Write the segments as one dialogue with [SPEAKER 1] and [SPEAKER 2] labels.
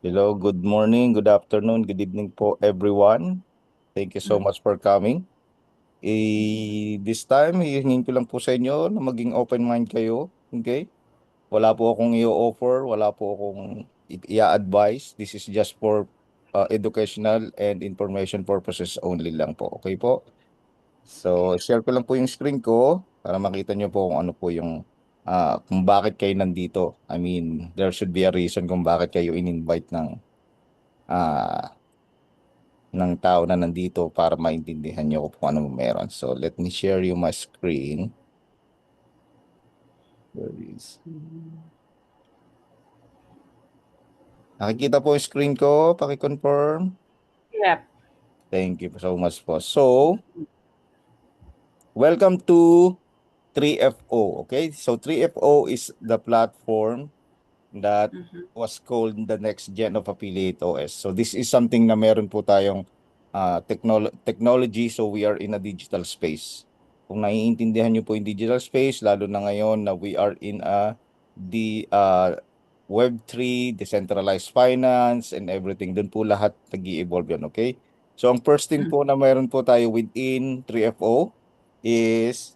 [SPEAKER 1] Hello, good morning, good afternoon, good evening po everyone. Thank you so much for coming. This time, hihingin ko lang po sa inyo na maging open mind kayo. Okay? Wala po akong i-offer, wala po akong i-advise. This is just for educational and information purposes only lang po. Okay po? So, share ko lang po yung screen ko para makita nyo po kung ano po yung kung bakit kayo nandito. I mean, there should be a reason kung bakit kayo in-invite ah ng tao na nandito para maintindihan nyo kung ano meron. So, let me share you my screen. Where is... Nakikita po yung screen ko. Paki-confirm.
[SPEAKER 2] Yep.
[SPEAKER 1] Thank you so much po. So, welcome to 3FO. Okay? So, 3FO is the platform that was called the next gen of Affiliate OS. So, this is something na meron po tayong technology. So, we are in a digital space. Kung naiintindihan niyo po yung digital space, lalo na ngayon na we are in the Web3, decentralized finance, and everything. Doon po lahat nag-i-evolve yun, okay? So, ang first thing po na meron po tayo within 3FO is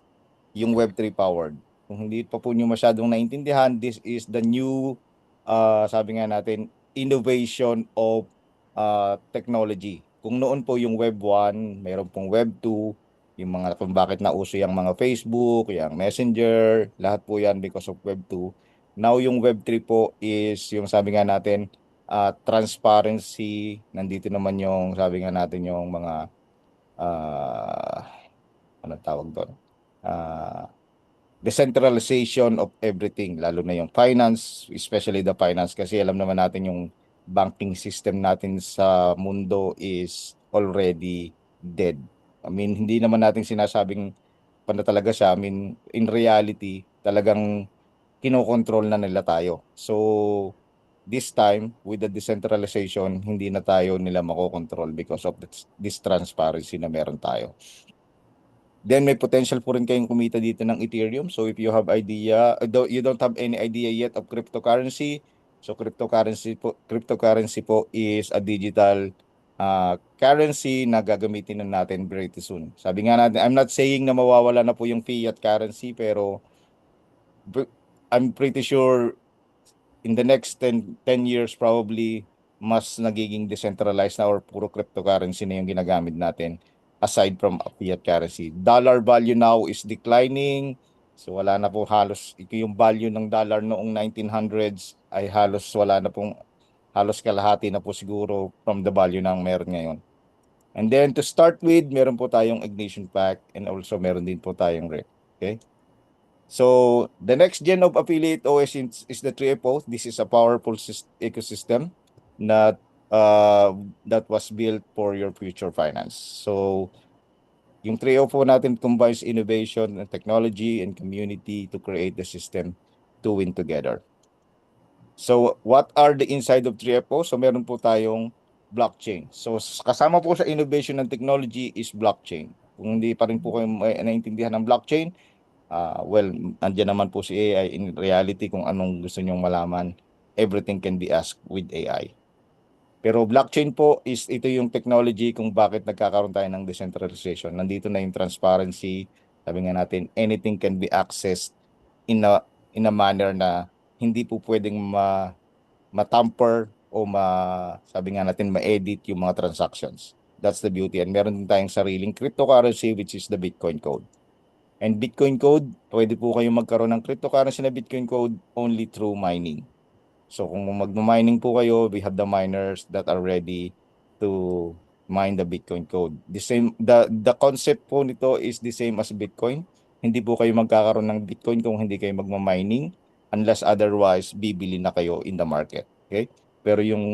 [SPEAKER 1] yung Web3 powered. Kung hindi pa po nyo masyadong naintindihan, this is the new, sabi nga natin, innovation of technology. Kung noon po yung Web 1, meron pong Web 2, yung mga kung bakit nauso yung mga Facebook, yung Messenger, lahat po yan because of Web 2. Now yung Web 3 po is yung sabi nga natin, transparency, nandito naman yung sabi nga natin yung mga uh, ano tawag doon? Decentralization of everything, lalo na yung finance, especially the finance, kasi alam naman natin yung banking system natin sa mundo is already dead. I mean, hindi naman natin sinasabing paano talaga siya. I mean, in reality, talagang kinokontrol na nila tayo. So, this time, with the decentralization, hindi na tayo nila makokontrol because of this transparency na meron tayo. Then may potential po rin kayong kumita dito ng Ethereum. So if you have idea, you don't have any idea yet of cryptocurrency. So cryptocurrency po is a digital currency na gagamitin na natin pretty soon. Sabi nga natin, I'm not saying na mawawala na po yung fiat currency, pero I'm pretty sure in the next 10 years probably mas nagiging decentralized na or puro cryptocurrency na yung ginagamit natin aside from a fiat currency. Dollar value now is declining. So wala na po halos yung value ng dollar noong 1900s ay halos wala na pong halos kalahati na po siguro from the value ng meron ngayon. And then to start with, meron po tayong ignition pack and also meron din po tayong rep. Okay? So the next gen of affiliate OS is the 3FO. This is a powerful ecosystem that that was built for your future finance. So yung 3FO natin combines innovation and technology and community to create the system to win together. So what are the inside of 3FO? So meron po tayong blockchain. So kasama po sa innovation and technology is blockchain. Kung hindi pa rin po kayo naintindihan ng blockchain, well, andyan naman po si AI. In reality, kung anong gusto nyong malaman, everything can be asked with AI. Pero blockchain po is ito yung technology kung bakit nagkakaroon tayo ng decentralization. Nandito na yung transparency. Sabi nga natin, anything can be accessed in a manner na hindi po pwedeng matamper o sabi nga natin, ma-edit yung mga transactions. That's the beauty. And meron din tayong sariling cryptocurrency which is the Bitcoin code. And Bitcoin code, pwede po kayong magkaroon ng cryptocurrency na Bitcoin code only through mining. So kung magmo-mining po kayo, we have the miners that are ready to mine the Bitcoin code. The concept po nito is the same as Bitcoin. Hindi po kayo magkakaroon ng Bitcoin kung hindi kayo magmo-mining unless otherwise bibili na kayo in the market. Okay? Pero yung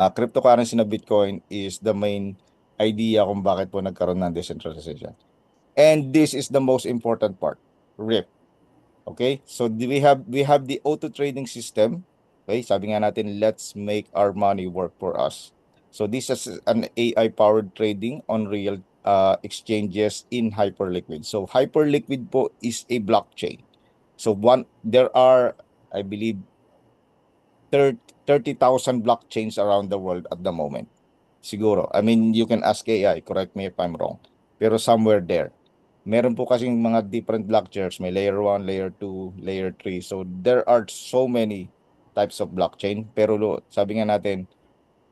[SPEAKER 1] cryptocurrency na Bitcoin is the main idea kung bakit po nagkaroon ng decentralization. And this is the most important part, RIP. Okay? So we have the auto trading system. Okay? Sabi nga natin, let's make our money work for us. So this is an AI powered trading on real exchanges in Hyperliquid. So Hyperliquid po is a blockchain. So there are, I believe, 30 30,000 blockchains around the world at the moment. Siguro. I mean, you can ask AI, correct me if I'm wrong. Pero somewhere there. Meron po kasing mga different blockchains. May layer 1, layer 2, layer 3. So there are so many types of blockchain. Pero sabi nga natin,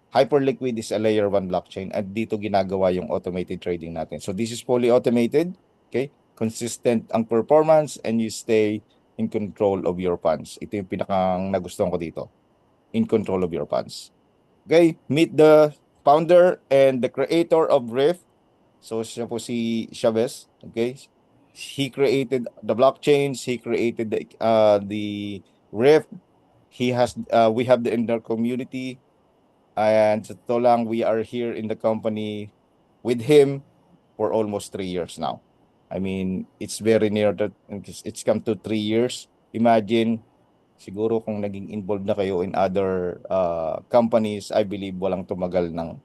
[SPEAKER 1] Hyperliquid is a layer 1 blockchain at dito ginagawa yung automated trading natin. So this is fully automated, okay? Consistent ang performance and you stay in control of your funds. Ito yung pinakang nagustuhan ko dito. In control of your funds. Okay, meet the founder and the creator of Rift. So siya po si Chavez, okay? He created the blockchains, he created the Rift. We have the in their community. And sa totoo lang, we are here in the company with him for almost 3 years now. I mean, it's very near that it's come to 3 years. Imagine, siguro kung naging involved na kayo in other companies, I believe walang tumagal ng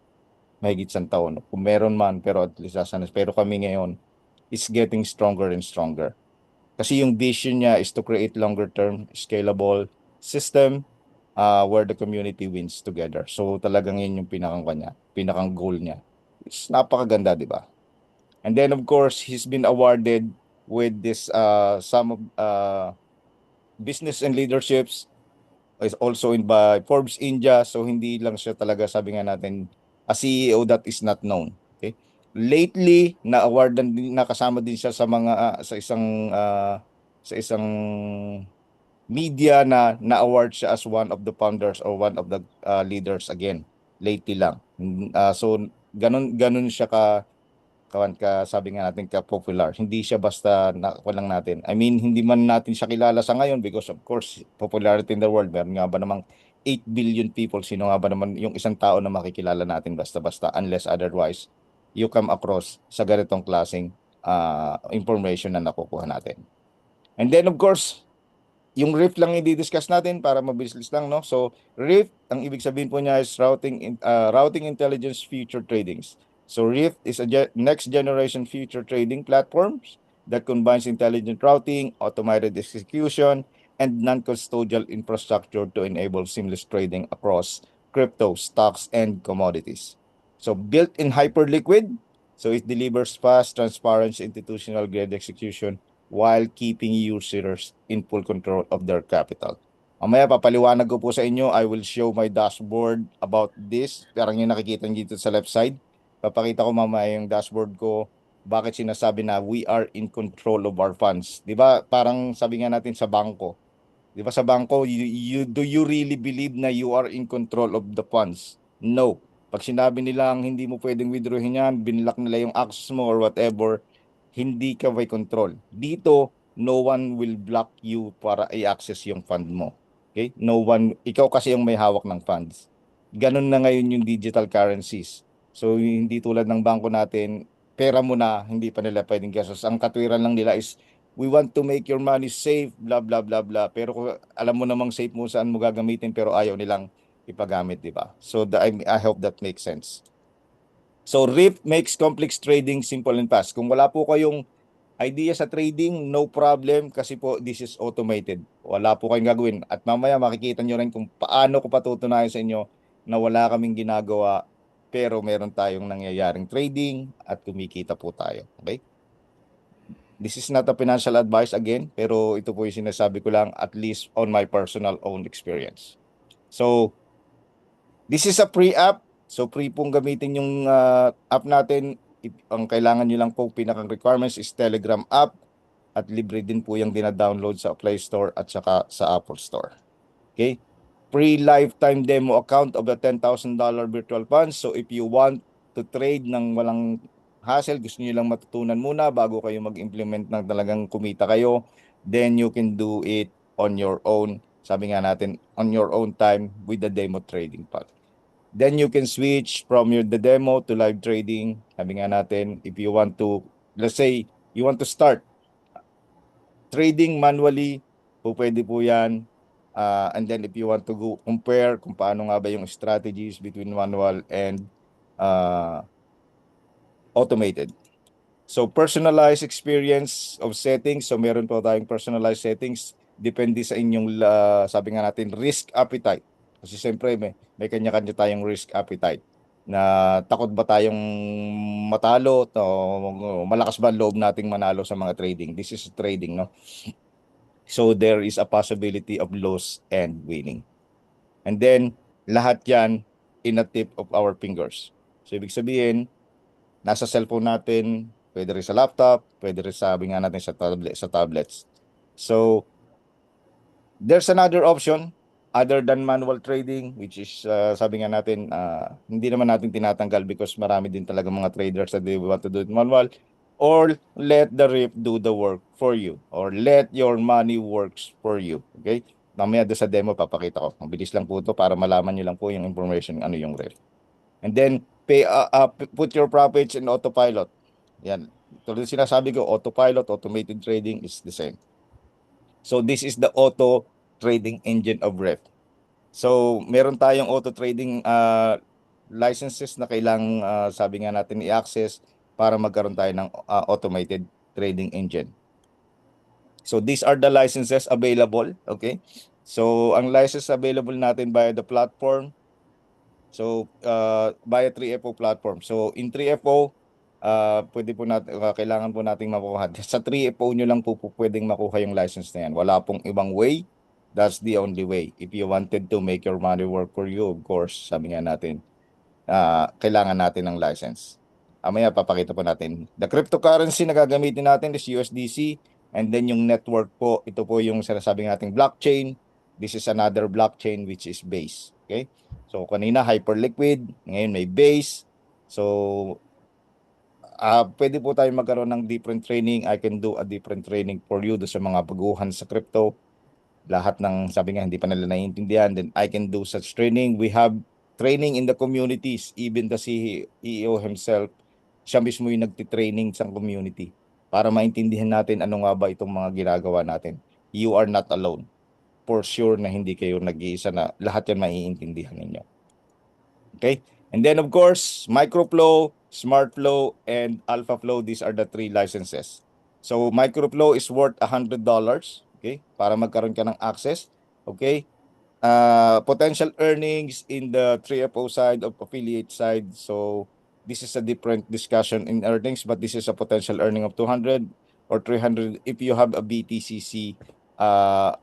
[SPEAKER 1] mahigit isang taon. Kung meron man, pero at least pero kami ngayon is getting stronger and stronger. Kasi yung vision niya is to create longer term, scalable system where the community wins together. So talagang yun yung pinakang goal niya. It's napakaganda, di ba? And then of course, he's been awarded with this some of business and leaderships is also in by Forbes India. So hindi lang siya talaga, sabi nga natin, a CEO that is not known. Okay? Lately, na-awardan din, nakasama din siya sa mga sa isang media na-award siya as one of the founders or one of the leaders again lately lang. So ganun siya sabi nga natin ka-popular. Hindi siya basta walang natin. I mean, hindi man natin siya kilala sa ngayon because of course, popularity in the world. Meron nga ba namang 8 billion people? Sino nga ba naman yung isang tao na makikilala natin basta-basta unless otherwise you come across sa ganitong klaseng information na nakukuha natin. And then of course, yung Rift lang i-discuss natin para mabilis lang, no? So, Rift, ang ibig sabihin po niya is routing intelligence future tradings. So, Rift is a next generation future trading platforms that combines intelligent routing, automated execution, and non-custodial infrastructure to enable seamless trading across crypto, stocks, and commodities. So, built in Hyperliquid, so it delivers fast, transparent, institutional-grade execution while keeping users in full control of their capital. Mamaya papaliwanag ko po sa inyo, I will show my dashboard about this. Parang yung nakikita nyo dito sa left side. Papakita ko mamaya yung dashboard ko, bakit sinasabi na we are in control of our funds. Di ba parang sabi nga natin sa bangko. Di ba sa bangko, do you really believe na you are in control of the funds? No. Pag sinabi nilang hindi mo pwedeng withdrawin yan, binlock nila yung access mo or whatever, hindi ka may control. Dito, no one will block you para i-access yung fund mo. Okay? No one, ikaw kasi yung may hawak ng funds. Ganun na ngayon yung digital currencies. So, hindi tulad ng bangko natin, pera mo na, hindi pa nila pwedeng gasos. Ang katwiran lang nila is, we want to make your money safe, blah, blah, blah, blah. Pero kung alam mo namang safe mo saan mo gagamitin, pero ayaw nilang ipagamit, di ba? So, I hope that makes sense. So Rift makes complex trading simple and fast. Kung wala po kayong idea sa trading, no problem kasi po this is automated. Wala po kayong gagawin. At mamaya makikita nyo rin kung paano ko patutunayan sa inyo na wala kaming ginagawa pero meron tayong nangyayaring trading at kumikita po tayo. Okay? This is not a financial advice again, pero ito po yung sinasabi ko lang at least on my personal own experience. So, this is a free app. So free pong gamitin yung app natin. Ang kailangan nyo lang po pinakang requirements is Telegram app at libre din po yung dina-download sa Play Store at saka sa Apple Store. Okay? Free lifetime demo account of the $10,000 virtual funds. So if you want to trade ng walang hassle, gusto niyo lang matutunan muna bago kayo mag-implement ng talagang kumita kayo, then you can do it on your own. Sabi nga natin, on your own time with the demo trading part. Then you can switch from the demo to live trading. Sabi nga natin, if you want to, let's say, you want to start trading manually, pwede po yan. And then if you want to go compare kung paano nga ba yung strategies between manual and automated. So personalized experience of settings. So meron po tayong personalized settings. Depende sa inyong, sabi nga natin, risk appetite. Kasi siyempre may kanya-kanya tayong risk appetite na takot ba tayong matalo o malakas ba ang loob nating manalo sa mga trading. This is trading, no? So there is a possibility of loss and winning. And then lahat yan in a tip of our fingers. So ibig sabihin, nasa cellphone natin, pwede rin sa laptop, pwede rin sabi nga natin sa tablets. So there's another option other than manual trading, which is sabi nga natin, hindi naman natin tinatanggal because marami din talaga mga traders that they want to do it manual, or let the RIP do the work for you, or let your money works for you. Okay? Mamaya doon sa demo papakita ko. Mabilis lang po ito para malaman nyo lang po yung information ano yung RIP. And then put your profits in autopilot. Yan. Tulad sinasabi ko, autopilot, automated trading is the same. So this is the auto trading engine of REF. So meron tayong auto trading licenses na kailangang sabi nga natin i-access para magkaroon tayo ng automated trading engine. So these are the licenses available, okay? So ang license available natin via the platform. So via 3FO platform. So in 3FO pwede po natin kailangan po nating makuha. Sa 3FO nyo lang po pwedeng makuha yung license na yan. Wala pong ibang way. That's the only way. If you wanted to make your money work for you, of course, sabi nga natin, kailangan natin ng license. Amaya papakita po natin. The cryptocurrency na gagamitin natin is USDC, and then yung network po, ito po yung sinasabi nating blockchain. This is another blockchain which is Base. Okay? So kanina Hyperliquid, ngayon may Base. So pwede po tayo magkaroon ng different training. I can do a different training for you do sa mga baguhan sa crypto. Lahat ng sabi nga hindi pa nila naiintindihan, then I can do such training. We have training in the communities, even the CEO himself, siya mismo yung nagtitraining sa community para maintindihan natin ano nga ba itong mga ginagawa natin. You are not alone. For sure na hindi kayo nag-iisa, na lahat yan maiintindihan ninyo. Okay? And then of course, Microflow, SmartFlow, and AlphaFlow, these are the 3 licenses. So Microflow is worth $100, okay? Para magkaroon ka ng access, okay? Potential earnings in the 3FO side of affiliate side. So this is a different discussion in earnings, but this is a potential earning of 200 or 300 if you have a BTCC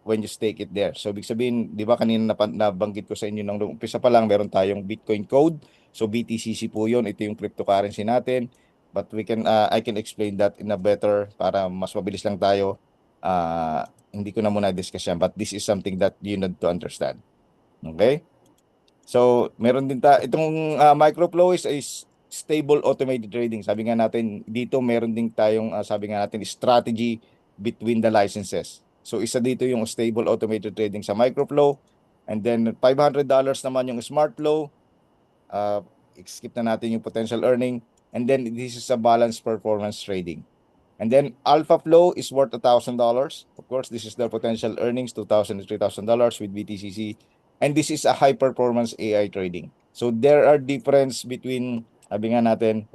[SPEAKER 1] when you stake it there. So ibig sabihin, di ba kanina nabanggit ko sa inyo nung umpisa pa lang, meron tayong Bitcoin code. So BTCC po yun, ito yung cryptocurrency natin. But I can explain that in a better, para mas mabilis lang tayo. Hindi ko na muna discuss yan, but this is something that you need to understand. Okay? So, meron din itong Microflow is stable automated trading. Sabi nga natin, dito meron din tayong, sabi nga natin, strategy between the licenses. So, isa dito yung stable automated trading sa Microflow. And then, $500 naman yung SmartFlow. Skip na natin yung potential earning. And then, this is a balanced performance trading. And then AlphaFlow is worth $1,000. Of course, this is the potential earnings, $2,000 to $3,000 with BTCC. And this is a high performance AI trading. So there are difference between, sabi nga natin,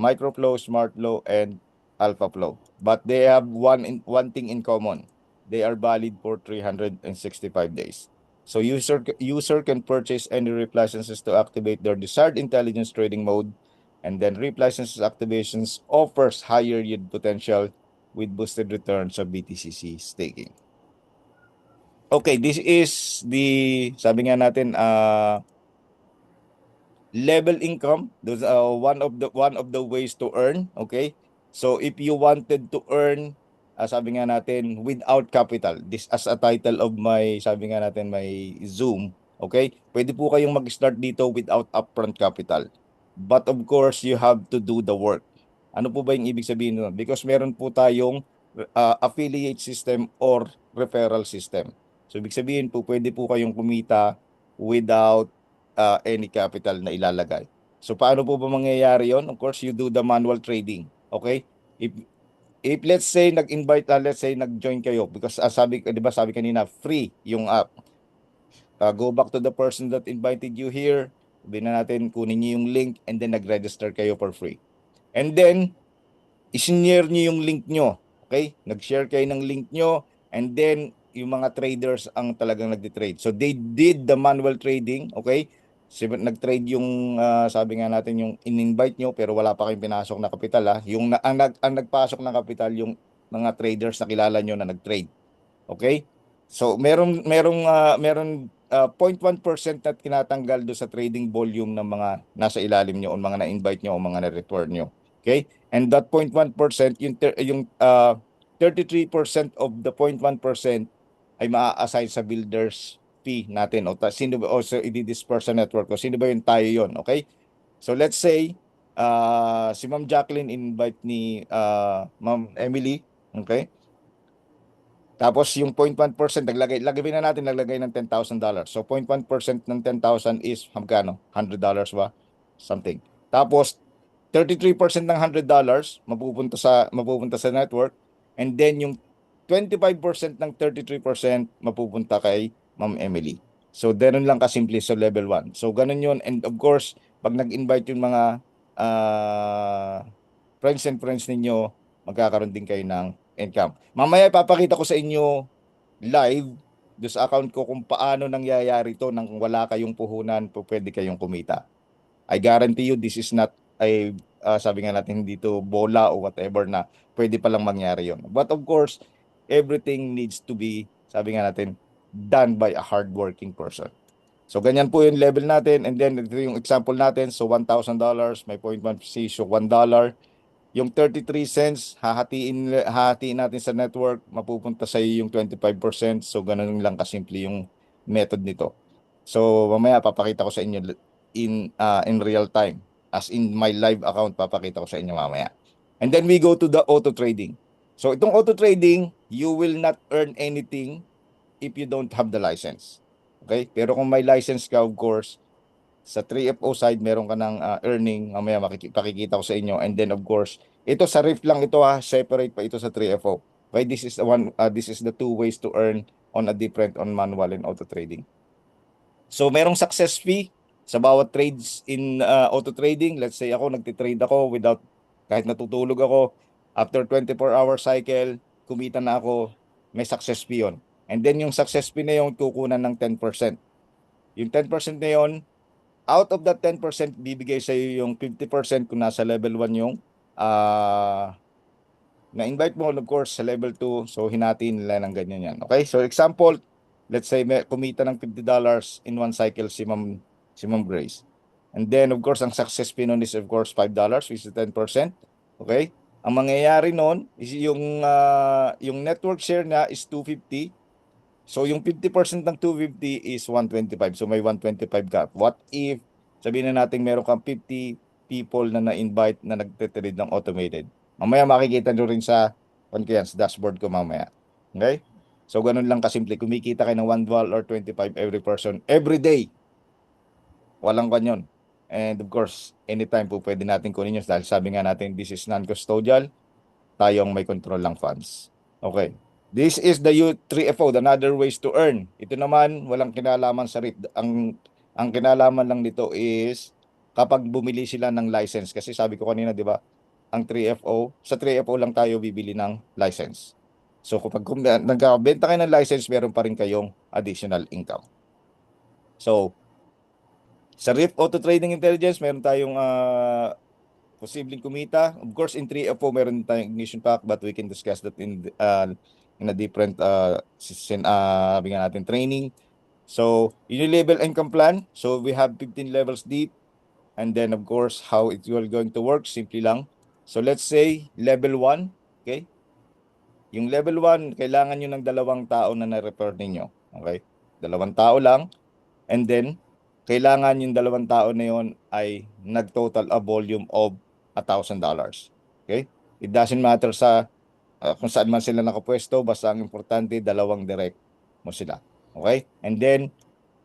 [SPEAKER 1] Microflow, SmartFlow, and AlphaFlow. But they have one thing in common. They are valid for 365 days. So user can purchase any RIP licenses to activate their desired intelligence trading mode. And then RIP licenses activations offers higher yield potential with boosted returns of BTCC staking. Okay, this is the, sabi nga natin, level income. Those one of the ways to earn. Okay, so if you wanted to earn, sabi nga natin, without capital, this as a title of my, sabi nga natin, my Zoom. Okay, pwede po kayong mag-start dito without upfront capital, but of course you have to do the work. Ano po ba yung ibig sabihin nun? Because meron po tayong affiliate system or referral system. So ibig sabihin po, pwede po kayong kumita without any capital na ilalagay. So paano po ba mangyayari yon? Of course, you do the manual trading. Okay? If let's say nag-invite, let's say nag-join kayo because sabi, 'di ba, sabi kanina free yung app. Go back to the person that invited you here. Sabihin na natin, kunin niyo yung link and then nag-register kayo for free. And then i-share niyo yung link nyo. Okay? Nag-share kayo ng link nyo and then yung mga traders ang talagang nagde-trade. So they did the manual trading, okay? Nag-trade yung sabi nga natin yung in-invite nyo pero wala pa kayong pinasok na kapital ha. Yung ang nagpasok ng kapital yung mga traders na kilala nyo na nag-trade. Okay? So meron 0.1% na tinatanggal do sa trading volume ng mga nasa ilalim nyo o mga na-invite nyo o mga na-return nyo. Okay? And that 0.1%, yung 33% of the 0.1% ay maa-assign sa builders fee natin sino ba also i-disperse sa network ko. Sino ba yung tayo yon? Okay? So let's say si Ma'am Jacqueline invite ni Ma'am Emily, okay? Tapos yung 0.1%, lagay na natin naglagay ng $10,000. So 0.1% ng 10,000 is magkano? $100 ba? Something. Tapos 33% ng $100 mapupunta sa network, and then yung 25% ng 33% mapupunta kay Ma'am Emily. So ganun lang kasimple sa level 1. So ganun yun, and of course, pag nag-invite yung mga friends and friends ninyo, magkakaroon din kayo ng income. Mamaya ipapakita ko sa inyo live doon sa account ko kung paano nangyayari to nang wala kayong puhunan, pwede kayong kumita. I guarantee you this is not a sabi nga natin dito bola o whatever na pwede palang mangyari yon. But of course, everything needs to be, sabi nga natin, done by a hardworking person. So ganyan po yung level natin, and then ito yung example natin. So $1,000, may 0.1 so $1. Yung 33 cents, hahatiin natin sa network, mapupunta sa iyo yung 25%. So, ganun lang kasimple yung method nito. So, mamaya papakita ko sa inyo in real time. As in my live account, papakita ko sa inyo mamaya. And then we go to the auto trading. So, itong auto trading, you will not earn anything if you don't have the license. Okay? Pero kung may license ka, of course, sa 3FO side, meron ka ng earning, mamaya pakikita ko sa inyo. And then of course, ito sa RIF lang ito separate pa ito sa 3FO. Okay, this is the two ways to earn on a different on manual and auto trading. So merong success fee sa bawat trades in auto trading. Let's say ako nagtitrade ako without kahit natutulog ako, after 24-hour cycle, kumita na ako, may success fee 'yon. And then yung success fee na yun kukunan ng 10%. Yung 10% na yun, out of that 10%, bibigay sa iyo yung 50% kung nasa level 1 yung na-invite mo, of course, sa level 2. So, hinatiin nila ng ganyan yan. Okay? So, example, let's say kumita ng $50 in one cycle si Ma'am Grace. And then, of course, ang success fee nun is, of course, $5, which is 10%. Okay? Ang mangyayari nun is yung network share na is 250. So, yung 50% ng 250 is 125. So, may 125 ka. What if, sabihin na natin meron kang 50 people na na-invite na nagtitrade ng automated. Mamaya makikita nyo rin sa dashboard ko mamaya. Okay? So, ganun lang kasimple. Kumikita kayo ng $1 or 25 every person every day. Walang kanyon. And of course, anytime po pwede natin kunin yun dahil sabi nga natin, this is non-custodial. Tayong may control ng funds. Okay. This is the U3FO, the another ways to earn. Ito naman, walang kinalaman sa RIP. Ang kinalaman lang nito is kapag bumili sila ng license. Kasi sabi ko kanina, di ba, ang 3FO, sa 3FO lang tayo bibili ng license. So kapag nagkabenta kayo ng license, meron pa rin kayong additional income. So, sa RIP Auto Trading Intelligence, meron tayong posibleng kumita. Of course, in 3FO, meron tayong ignition pack, but we can discuss that in a different sabi nga natin, training. So, level income plan. So, we have 15 levels deep. And then, of course, how it will going to work, simply lang. So, let's say, level 1, okay? Yung level 1, kailangan nyo ng 2 tao na na-refer ninyo. Okay? 2 tao lang. And then, kailangan yung 2 tao na yon ay nag-total a volume of $1,000. Okay? It doesn't matter sa kung saan man sila nakapwesto, basta ang importante, 2 direct mo sila. Okay? And then,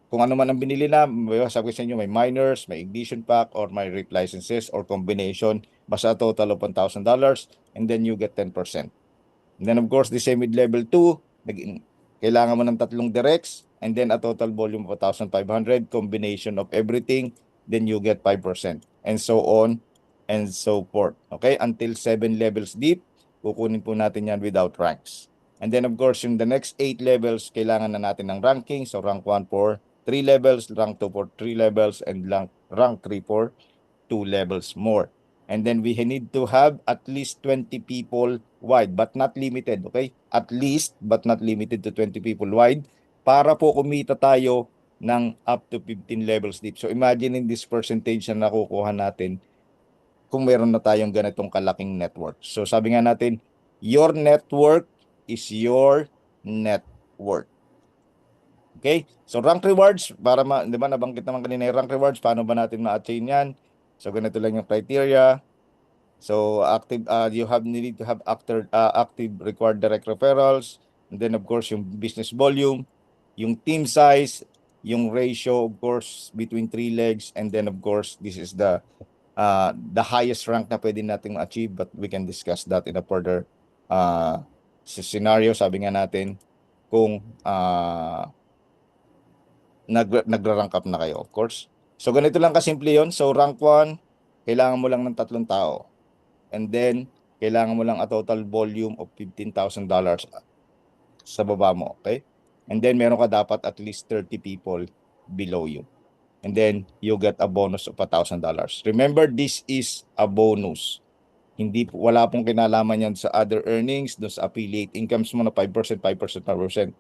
[SPEAKER 1] kung ano man ang binili na, sabi ko sa inyo, may miners, may ignition pack, or may RIP licenses, or combination, basta a total of $1,000, and then you get 10%. And then of course, the same with level 2, kailangan mo ng 3 directs, and then a total volume of 1,500, combination of everything, then you get 5%, and so on, and so forth. Okay? Until 7 levels deep, kukunin po natin yan without ranks. And then of course, yung the next 8 levels, kailangan na natin ng ranking. So rank 1 for 3 levels, rank 2 for 3 levels, and rank 3 for 2 levels more. And then we need to have at least 20 people wide, but not limited, okay? At least, but not limited to 20 people wide para po kumita tayo ng up to 15 levels deep. So imagine in this percentage na nakukuha natin kung meron na tayong ganitong kalaking network. So sabi nga natin, your network is your net worth. Okay? So rank rewards, para di ba nabanggit naman kanina yung rank rewards, paano ba natin ma-attain yan? So ganito lang yung criteria. So active, need to have active required direct referrals, and then of course yung business volume, yung team size, yung ratio of course between 3 legs, and then of course this is the highest rank na pwede nating ma-achieve, but we can discuss that in a further scenario. Sabi nga natin kung nagra-rank up na kayo, of course. So ganito lang kasimple yon. So rank 1, kailangan mo lang ng 3 tao. And then, kailangan mo lang a total volume of $15,000 sa baba mo, okay? And then, meron ka dapat at least 30 people below you. And then, you get a bonus of $1,000. Remember, this is a bonus. Wala pong kinalaman yan sa other earnings, doon sa affiliate incomes mo na 5%, 5%, 5%.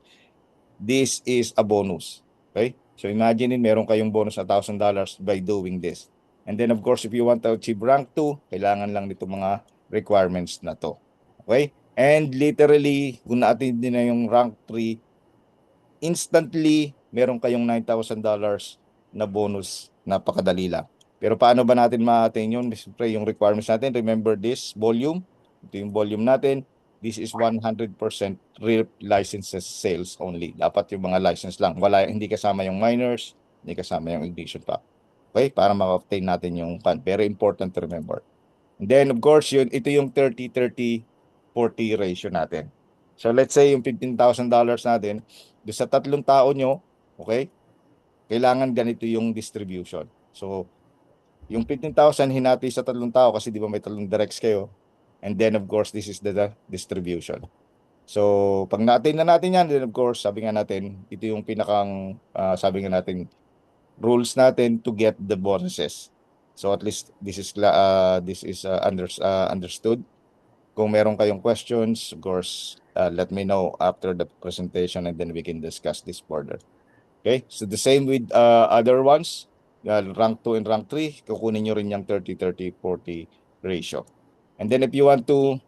[SPEAKER 1] This is a bonus. Okay? So imagine meron kayong bonus na $1,000 by doing this. And then of course, if you want to achieve rank 2, kailangan lang nito mga requirements na to. Okay? And literally, kung na-attain din na yung rank 3, instantly, meron kayong $9,000 na bonus. Napakadali lang. Pero paano ba natin ma-attain yun? Siyempre, yung requirements natin, remember this, volume. Ito yung volume natin. This is 100% real licenses sales only. Dapat yung mga license lang. Hindi kasama yung minors, hindi kasama yung ignition pack. Okay? Para ma-obtain natin yung fund. Very important to remember. And then, of course, ito yung 30-30-40 ratio natin. So, let's say yung $15,000 natin, doon sa 3 tao nyo, okay, kailangan ganito yung distribution. So, yung 15,000 hinati sa 3 tao kasi di ba may 3 directs kayo. And then, of course, this is the distribution. So, pag na-attain na natin yan, then of course, sabi nga natin, ito yung sabi nga natin, rules natin to get the bonuses. So, at least this is understood. Kung meron kayong questions, of course, let me know after the presentation and then we can discuss this further. Okay? So the same with other ones, rank 2 and rank 3, kukunin nyo rin yung 30-30-40 ratio. And then if you want to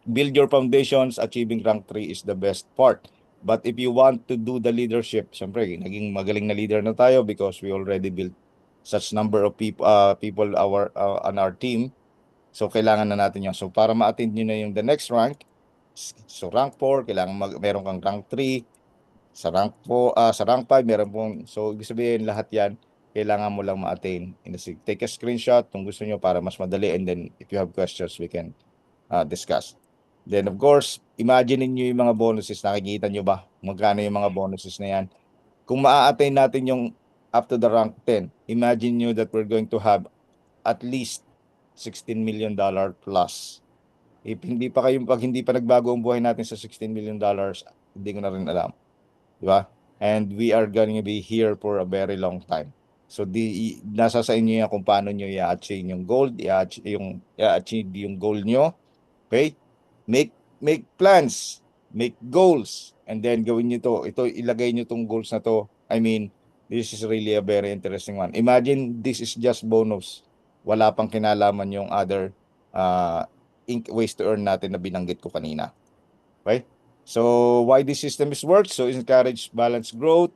[SPEAKER 1] build your foundations, achieving rank 3 is the best part. But if you want to do the leadership, syempre, naging magaling na leader na tayo because we already built such number of people on our team. So, kailangan na natin yun. So, para ma-attain nyo na yung the next rank, so rank 4, kailangan meron kang rank 3, sa rank 4, sa rank 5, meron pong, so ibig sabihin lahat yan, kailangan mo lang ma-attain. Take a screenshot kung gusto nyo para mas madali, and then if you have questions, we can discuss. Then of course, imagine niyo yung mga bonuses, nakikita nyo ba? Magkano yung mga bonuses na yan? Kung ma-attain natin yung up to the rank 10, imagine nyo that we're going to have at least $16 million plus. Pag hindi pa nagbago ang buhay natin sa $16 million, hindi ko na rin alam. Di ba? And we are going to be here for a very long time. So nasa sa inyo yan kung paano nyo i-achieve yung goal, i-achieve yung goal nyo. Okay? Make plans, make goals, and then gawin nyo to. Ito, ilagay nyo tong goals na to. I mean, this is really a very interesting one. Imagine this is just bonus. Wala pang kinalaman yung other ways to earn natin na binanggit ko kanina. Okay? So, why this system is worked? So, it encourage balanced growth,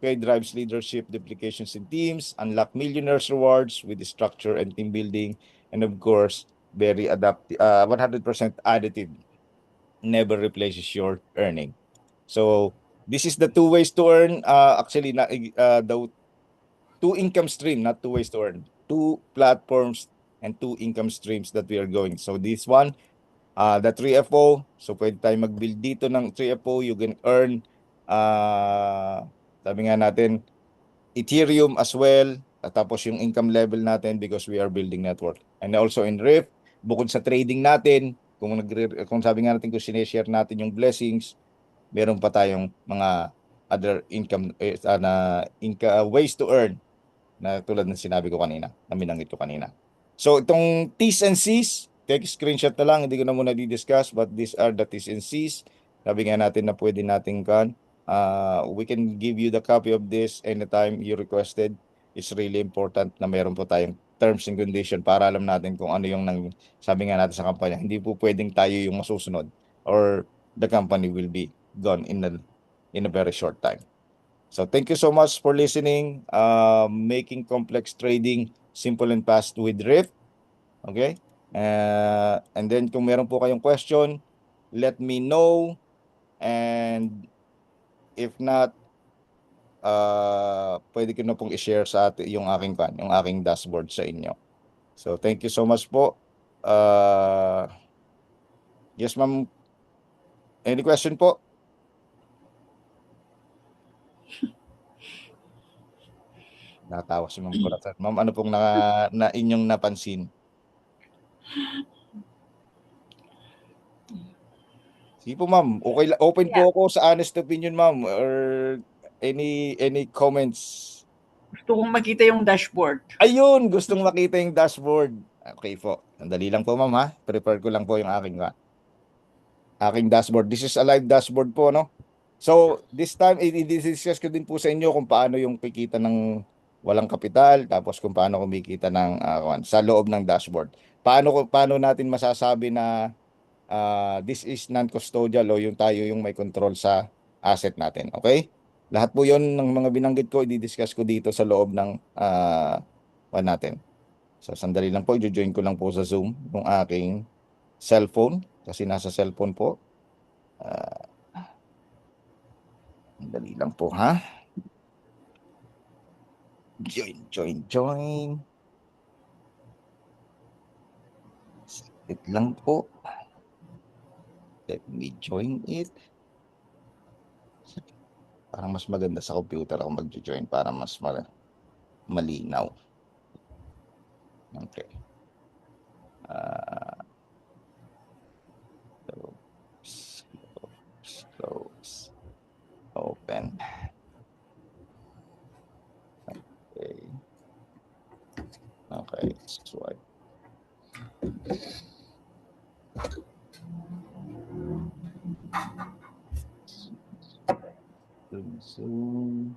[SPEAKER 1] okay, drives leadership, duplications in teams, unlock millionaires rewards with the structure and team building, and of course, very 100% additive, never replaces your earning. So, this is the 2 ways to earn. Actually, the 2 income stream, not 2 ways to earn. 2 platforms and 2 income streams that we are going. So, this one, the 3FO. So, pwede tayo mag-build dito ng 3FO. You can earn, sabi nga natin, Ethereum as well. Tapos yung income level natin because we are building network. And also in Rift, bukod sa trading natin, kung sabi nga natin, kung sineshare natin yung blessings, meron pa tayong mga other income ways to earn na tulad ng sinabi ko kanina, na binanggit ko kanina. So itong T's and C's, take screenshot na lang, hindi ko na muna di-discuss, but these are the T's and C's. Sabi nga natin na pwede natin we can give you the copy of this anytime you requested. It's really important na meron po tayong terms and condition para alam natin kung ano yung sabi nga natin sa kampanya. Hindi po pwedeng tayo yung masusunod or the company will be gone in a very short time. So thank you so much for listening. Making complex trading simple and fast with Rift. Okay? And then kung meron po kayong question, let me know. And if not, pwede ko na pong i-share sa atin yung aking dashboard sa inyo. So thank you so much po. Yes, ma'am. Any question po? Natawa si Ma'am Corazon. Ma'am, ano pong na inyong napansin? Sige po, ma'am. Okay, open po ako sa honest opinion, ma'am, or any comments.
[SPEAKER 2] Gusto kong makita yung dashboard.
[SPEAKER 1] Ayun, gustong makita yung dashboard. Okay po. Sandali lang po, ma'am, ha. Prepare ko lang po yung aking dashboard. This is a live dashboard po, no? So, this time, i-discuss ko din po sa inyo kung paano yung kikita ng walang kapital, tapos kung paano kumikita ng sa loob ng dashboard. Paano natin masasabi na this is non-custodial o yung tayo yung may control sa asset natin. Okay? Lahat po yon ng mga binanggit ko, i-discuss ko dito sa loob ng natin. So, sandali lang po, i-join ko lang po sa Zoom yung aking cellphone kasi nasa cellphone po. Sandali lang po, ha? Join. Sit lang po. Let me join it. Parang mas maganda sa computer ako mag-join para mas malinaw. Okay. Close. Open. Okay. Swipe. Zoom.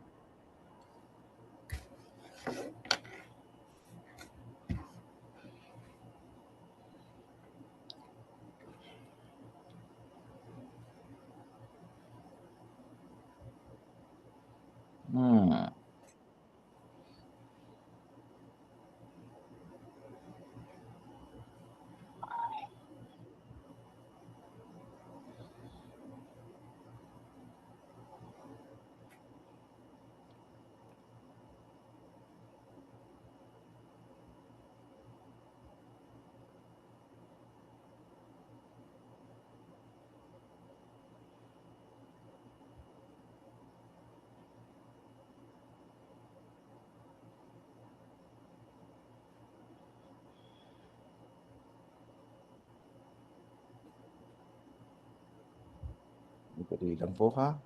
[SPEAKER 1] Dali lang po, ha.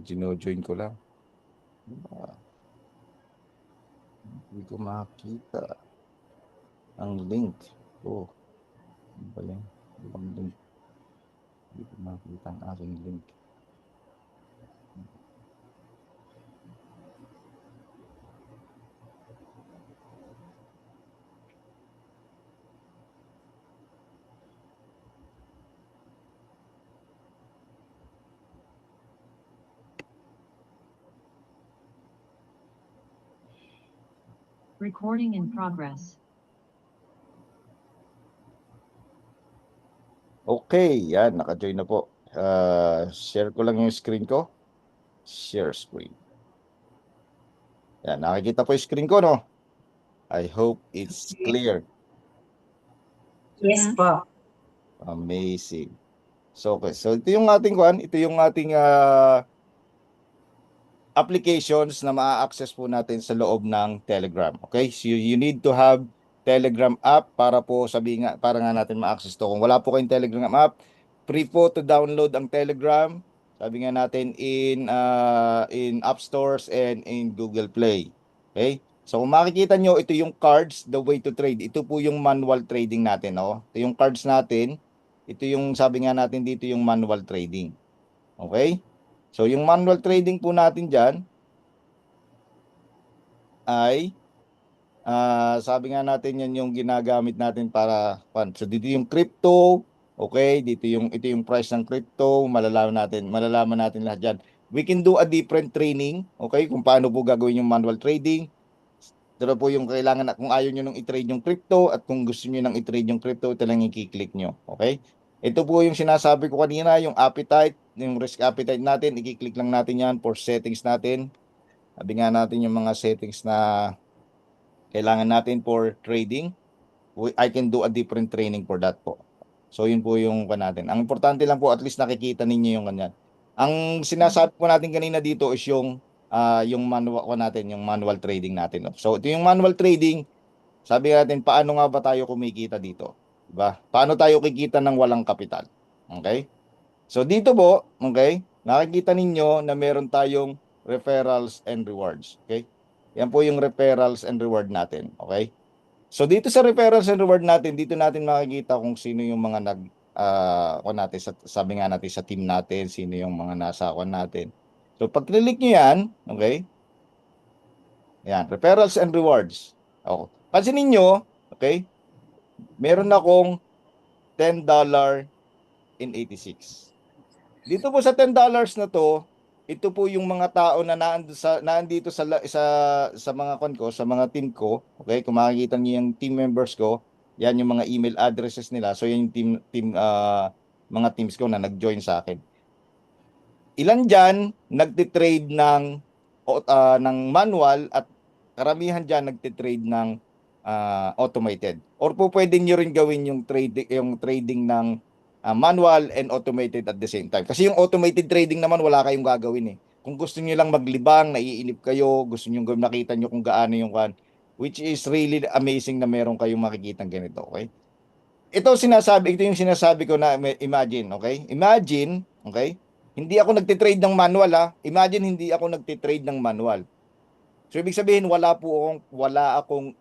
[SPEAKER 1] Gino-join ko lang. Hindi ko makita ang link. Ano ba yan? Hindi ko makita ang aking link.
[SPEAKER 3] Recording in progress.
[SPEAKER 1] Okay, yan. Naka-join na po. Share ko lang yung screen ko. Share screen. Yan, nakikita po yung screen ko, no? I hope it's clear.
[SPEAKER 2] Yes po.
[SPEAKER 1] Amazing. So, okay. So, ito yung ating applications na ma-access po natin sa loob ng Telegram. Okay? So, you need to have Telegram app para po sabi nga, para nga natin ma-access to. Kung wala po kayong Telegram app, free po to download ang Telegram. Sabi nga natin in App Stores and in Google Play. Okay? So kung makikita nyo, ito yung cards, the way to trade. Ito po yung manual trading natin. No? Ito yung cards natin. Ito yung sabi nga natin dito yung manual trading. Okay? So yung manual trading po natin dyan ay sabi nga natin yan yung ginagamit natin para so dito yung crypto, okay, ito yung price ng crypto, malalaman natin lahat diyan. We can do a different training, okay, kung paano po gagawin yung manual trading. Pero po yung kailangan kung ayaw niyo nang i-trade yung crypto at kung gusto niyo nang i-trade yung crypto, ito lang i-click niyo, okay? Ito po yung sinasabi ko kanina, yung appetite, yung risk appetite natin, i-click lang natin yan for settings natin. Sabi nga natin yung mga settings na kailangan natin for trading. I can do a different training for that po. So yun po yung natin. Ang importante lang po at least nakikita ninyo yung ganyan. Ang sinasabi po natin kanina dito is yung manual natin, yung manual trading natin. No? So ito yung manual trading. Sabi natin paano nga ba tayo kumikita dito? Diba? Paano tayo kikita ng walang kapital? Okay? So dito po, okay? Nakikita ninyo na meron tayong referrals and rewards. Okay? Yan po yung referrals and reward natin. Okay? So dito sa referrals and reward natin, dito natin makikita kung sino yung mga natin sabi nga natin sa team natin, sino yung mga nasa natin. So pag click niyo yan, okay? Yan, referrals and rewards. Okay. Pansinin niyo, okay? Meron akong $10.86. Dito po sa $10 na to, ito po yung mga tao na naandito sa mga ko, sa mga team ko. Okay, kung makikita niyo yung team members ko, yan yung mga email addresses nila. So yan yung mga teams ko na nag-join sa akin. Ilan diyan nagte-trade ng manual at karamihan diyan nagte-trade ng automated. Or po pwede niyo rin gawin yung trading ng manual and automated at the same time. Kasi yung automated trading naman wala kayong gagawin eh. Kung gusto niyo lang maglibang, naiinip kayo, gusto niyo makita niyo kung gaano yung which is really amazing na meron kayong makikitang ganito, okay? Ito yung sinasabi ko na imagine, okay? Imagine, okay? Hindi ako nagte-trade ng manual ha. Imagine hindi ako nagte-trade ng manual. So ibig sabihin wala akong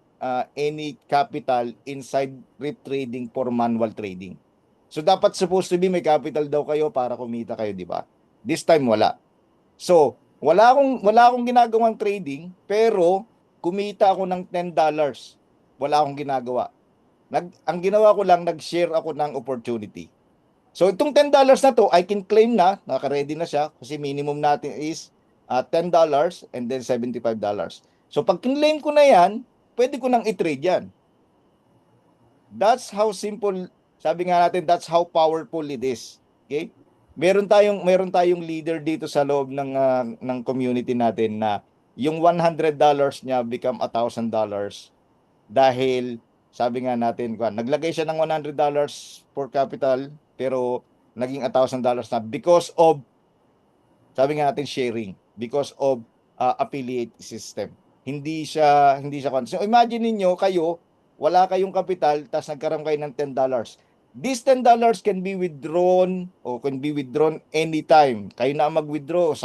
[SPEAKER 1] any capital inside rip trading for manual trading. So dapat supposed to be may capital daw kayo para kumita kayo, di ba? This time wala. So, wala akong ginagawang trading, pero kumita ako ng $10. Wala akong ginagawa. Ang ginawa ko lang, nag-share ako ng opportunity. So, itong $10 na to, I can claim na, naka-ready na siya, kasi minimum natin is $10 and then $75. So, pag claim ko na yan, pwede ko nang i-trade yan. That's how simple, sabi nga natin, that's how powerful it is. Okay? Meron tayong leader dito sa loob ng community natin na yung $100 niya become $1,000 dahil sabi nga natin, naglagay siya ng $100 for capital pero naging $1,000 na because of, sabi nga natin, sharing, because of affiliate system. Hindi siya so imagine niyo kayo, wala kayong kapital tapos nagkaroon kayo ng $10. This $10 can be withdrawn o can be withdrawn anytime. Kayo na mag-withdraw,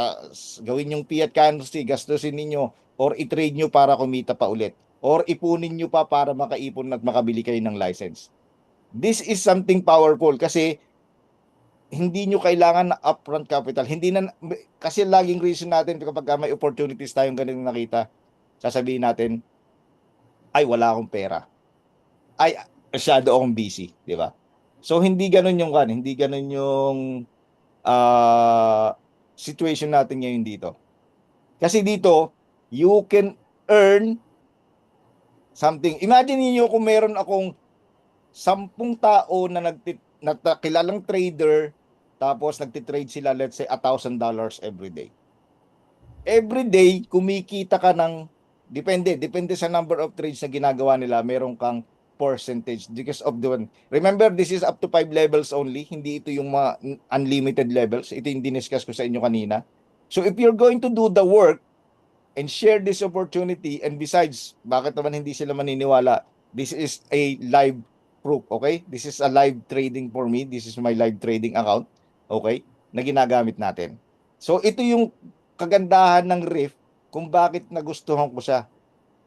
[SPEAKER 1] gawin yung fiat currency, gastusin ninyo or i-trade nyo para kumita pa ulit. Or ipunin nyo pa para makaipon at makabili kayo ng license. This is something powerful kasi hindi nyo kailangan na upfront capital. Kasi laging reason natin kapag may opportunities tayong ganito nakita, sasabihin natin, ay wala akong pera. Ay masyado akong busy, di ba? So hindi ganun yung situation natin ngayon dito. Kasi dito, you can earn something. Imagine niyo kung meron akong 10 tao na kilalang trader, tapos nagtitrade sila, let's say, $1,000 every day. Every day, kumikita ka ng, depende sa number of trades na ginagawa nila, meron kang percentage because of the one. Remember, this is up to 5 levels only. Hindi ito yung mga unlimited levels. Ito yung diniscuss ko sa inyo kanina. So if you're going to do the work and share this opportunity, and besides, bakit naman hindi sila maniniwala? This is a live proof, okay? This is a live trading for me. This is my live trading account, okay? Na ginagamit natin. So ito yung kagandahan ng Rift kung bakit nagustuhan ko siya.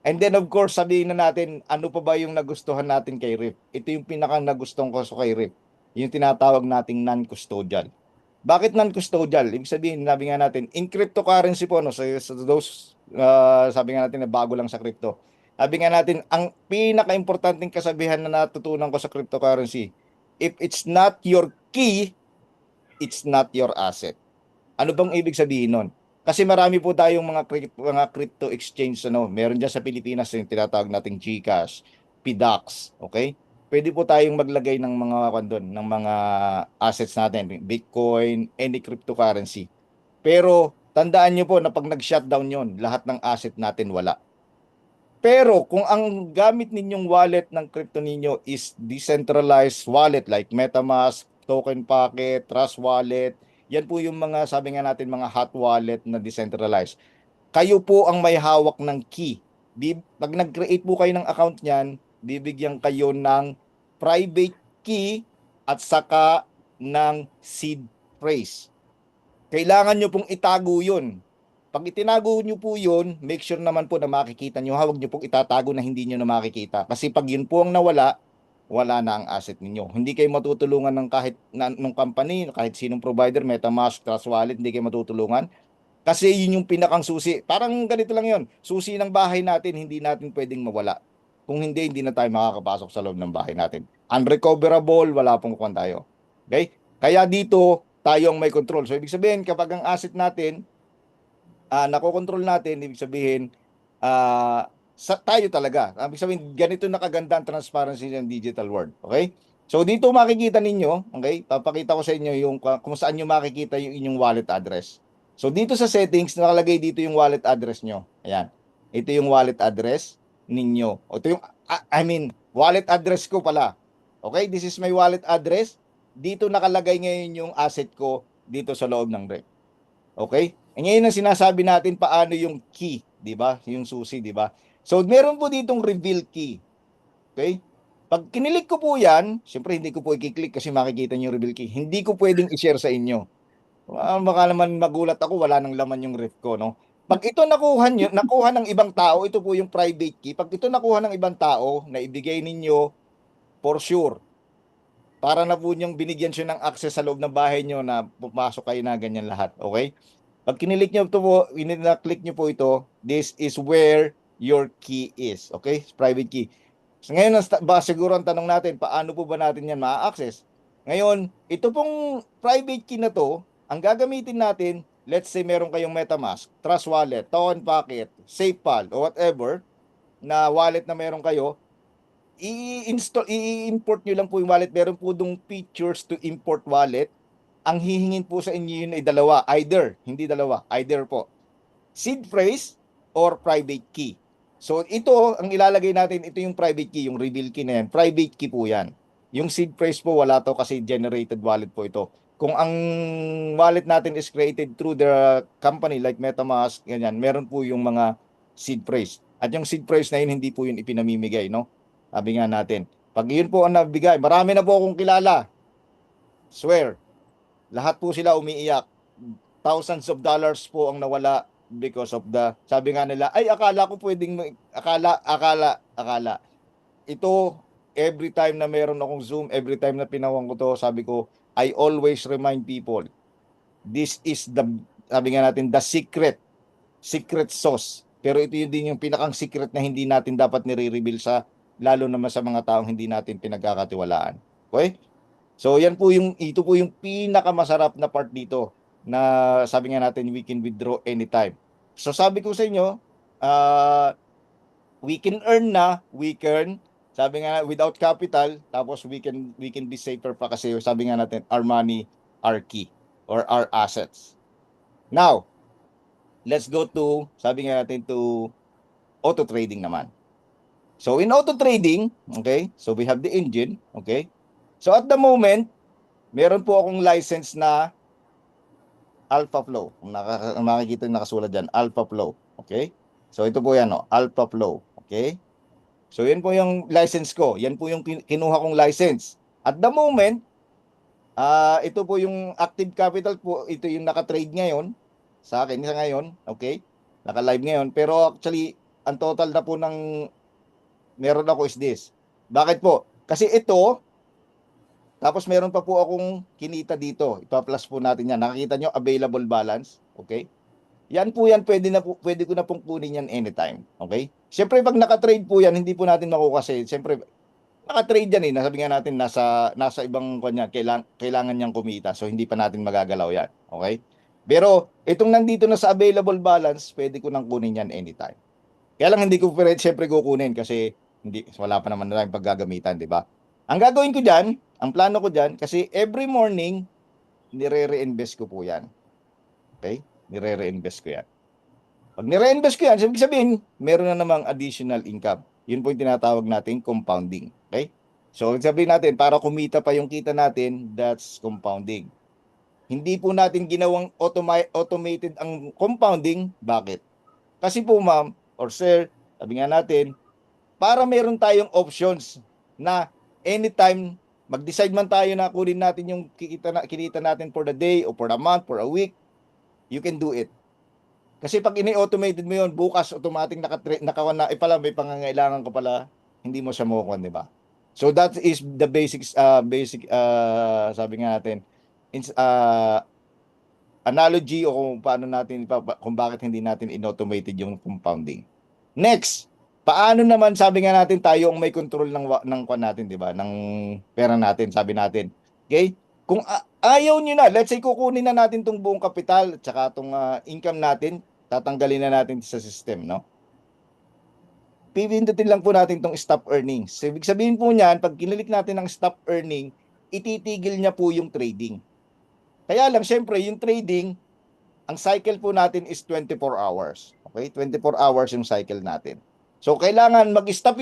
[SPEAKER 1] And then of course, sabihin na natin, ano pa ba yung nagustuhan natin kay Rift? Ito yung pinaka nagustuhan ko sa kay Rift. Yung tinatawag nating non-custodial. Bakit non-custodial? Ibig sabihin, sabi nga natin, in cryptocurrency po, no, so those, sabi nga natin na bago lang sa crypto. Sabi nga natin, ang pinaka-importanting kasabihan na natutunan ko sa cryptocurrency, if it's not your key, it's not your asset. Ano bang ibig sabihin nun? Kasi marami po tayong mga crypto exchange, ano, meron dyan sa Pilipinas yung tinatawag nating GCash, PDAX, okay? Pwede po tayong maglagay ng mga doon, ng mga assets natin, Bitcoin, any cryptocurrency. Pero tandaan niyo po na pag nag-shutdown yon, lahat ng asset natin wala. Pero kung ang gamit ninyong wallet ng crypto ninyo is decentralized wallet like MetaMask, Token Pocket, Trust Wallet, yan po yung mga sabi nga natin mga hot wallet na decentralized. Kayo po ang may hawak ng key. Pag nag-create po kayo ng account niyan, bibigyan kayo ng private key at saka ng seed phrase. Kailangan nyo pong itago yun. Pag itinago nyo po yun, make sure naman po na makikita nyo. Huwag nyo pong itatago na hindi nyo na makikita. Kasi pag yun po ang nawala, wala na ang asset ninyo. Hindi kayo matutulungan ng kahit ng company, kahit sinong provider, MetaMask, Trust Wallet, hindi kayo matutulungan. Kasi yun yung pinakang susi. Parang ganito lang yun. Susi ng bahay natin, hindi natin pwedeng mawala. Kung hindi, hindi na tayo makakapasok sa loob ng bahay natin. Unrecoverable, wala pong kwan tayo. Okay? Kaya dito, tayo ang may control. So, ibig sabihin, kapag ang asset natin, nakokontrol natin, ibig sabihin, tayo talaga. Ibig sabihin, ganito nakaganda ang transparency ng digital world. Okay? So, dito makikita ninyo, okay? Papakita ko sa inyo yung kung saan nyo makikita yung inyong wallet address. So, dito sa settings, nakalagay dito yung wallet address nyo. Ayan. Ito yung wallet address ninyo. Ito yung, wallet address ko pala. Okay? This is my wallet address. Dito nakalagay ngayon yung asset ko dito sa loob ng rep. Okay? Ngayon ang sinasabi natin paano yung key, 'di ba? Yung susi, 'di ba? So meron po ditong reveal key. Okay? Pag kinilik ko po 'yan, syempre hindi ko po i-click kasi makikita niyo yung reveal key. Hindi ko pwedeng i-share sa inyo. Baka naman magulat ako, wala nang laman yung ref ko, no? Pag ito nakuha ng ibang tao, ito po yung private key. Pag ito nakuha ng ibang tao na ibigay ninyo for sure, para na po niyong binigyan siya ng access sa loob ng bahay niyo na pumasok kayo na ganyan lahat. Okay? Pag kinilik nyo ito po, click nyo po ito, this is where your key is. Okay? Private key. So ngayon, siguro ang tanong natin, paano po ba natin yan ma-access? Ngayon, ito pong private key na to, ang gagamitin natin, let's say meron kayong MetaMask, Trust Wallet, Token Pocket, SafePal, o whatever, na wallet na meron kayo, i-import nyo lang po yung wallet. Meron po dong features to import wallet. Ang hihingin po sa inyo yun ay dalawa. Hindi dalawa, either po. Seed phrase or private key. So ito, ang ilalagay natin, ito yung private key, yung reveal key na yan. Private key po yan. Yung seed phrase po, wala to kasi generated wallet po ito. Kung ang wallet natin is created through the company like MetaMask, ganyan, meron po yung mga seed phrase. At yung seed phrase na yun, hindi po yun ipinamimigay, no? Sabi nga natin. Pag yun po ang nabigay, marami na po akong kilala. Swear. Lahat po sila umiiyak. Thousands of dollars po ang nawala because of sabi nga nila, ay akala ko pwedeng, akala. Ito, every time na meron akong Zoom, every time na pinawang ko to, sabi ko, I always remind people, this is sabi nga natin, the secret sauce. Pero ito yun din yung pinakang secret na hindi natin dapat nire-reveal lalo naman sa mga taong hindi natin pinagkakatiwalaan. Okay? So yan po ito po yung pinakamasarap na part dito na sabi nga natin we can withdraw anytime. So sabi ko sa inyo, we can earn sabi nga without capital, tapos we can be safer pa kasi sabi nga natin our money, our key or our assets. Now, let's go to sabi nga natin to auto trading naman. So in auto trading, okay? So we have the engine, okay? So at the moment, meron po akong license na Alpha Flow. Kung makikita yung nakasulat dyan, Alpha Flow. Okay? So ito po yan, no? Alpha Flow. Okay? So yan po yung license ko. Yan po yung kinuha kong license. At the moment, ito po yung active capital po. Ito yung naka-trade ngayon sa akin sa ngayon. Okay? Naka-live ngayon. Pero actually, ang total na po ng meron ako is this. Bakit po? Kasi ito, tapos meron pa po akong kinita dito. Ipa-plus po natin yan. Nakikita nyo, available balance. Okay? Yan, pwede ko na pong kunin yan anytime. Okay? Siyempre, pag naka-trade po yan, hindi po natin makuha kasi, siyempre, naka-trade yan eh. Nasabi nga natin, nasa ibang kanya, kailangan niyang kumita. So, hindi pa natin magagalaw yan. Okay? Pero, itong nandito na sa available balance, pwede ko nang kunin yan anytime. Kaya lang hindi ko siyempre kukunin kasi wala pa naman na tayong paggagamitan, di ba? Ang gagawin ko dyan, ang plano ko dyan, kasi every morning, nire-reinvest ko po yan. Okay? Nire-reinvest ko yan. Pag nire-invest ko yan, sabi sabihin, meron na namang additional income. Yun po yung tinatawag natin compounding. Okay? So, sabihin natin, para kumita pa yung kita natin, that's compounding. Hindi po natin ginawang automated ang compounding. Bakit? Kasi po ma'am, or sir, sabi nga natin, para meron tayong options na anytime, mag-decide man tayo na kunin natin yung kinita natin for the day, or for the month, for a week, you can do it. Kasi pag ini-automated mo yun, bukas automatic nakawan na, pala may pangangailangan ko pala, hindi mo siya makukuha, di ba? So that is the basics, sabi nga natin, analogy o kung paano natin, kung bakit hindi natin in-automated yung compounding. Next, paano naman sabi nga natin tayo ang may control ng kwan natin, di ba? Ng pera natin, sabi natin. Okay? Kung ayaw niyo na, let's say kukunin na natin tong buong kapital at saka tong income natin, tatanggalin na natin sa system, no? Pipindutin lang po natin tong stop earning. So, ibig sabihin po niyan, pag kinilik natin ng stop earning, ititigil niya po yung trading. Kaya lang, syempre, yung trading, ang cycle po natin is 24 hours. Okay? 24 hours yung cycle natin. So, kailangan mag-stop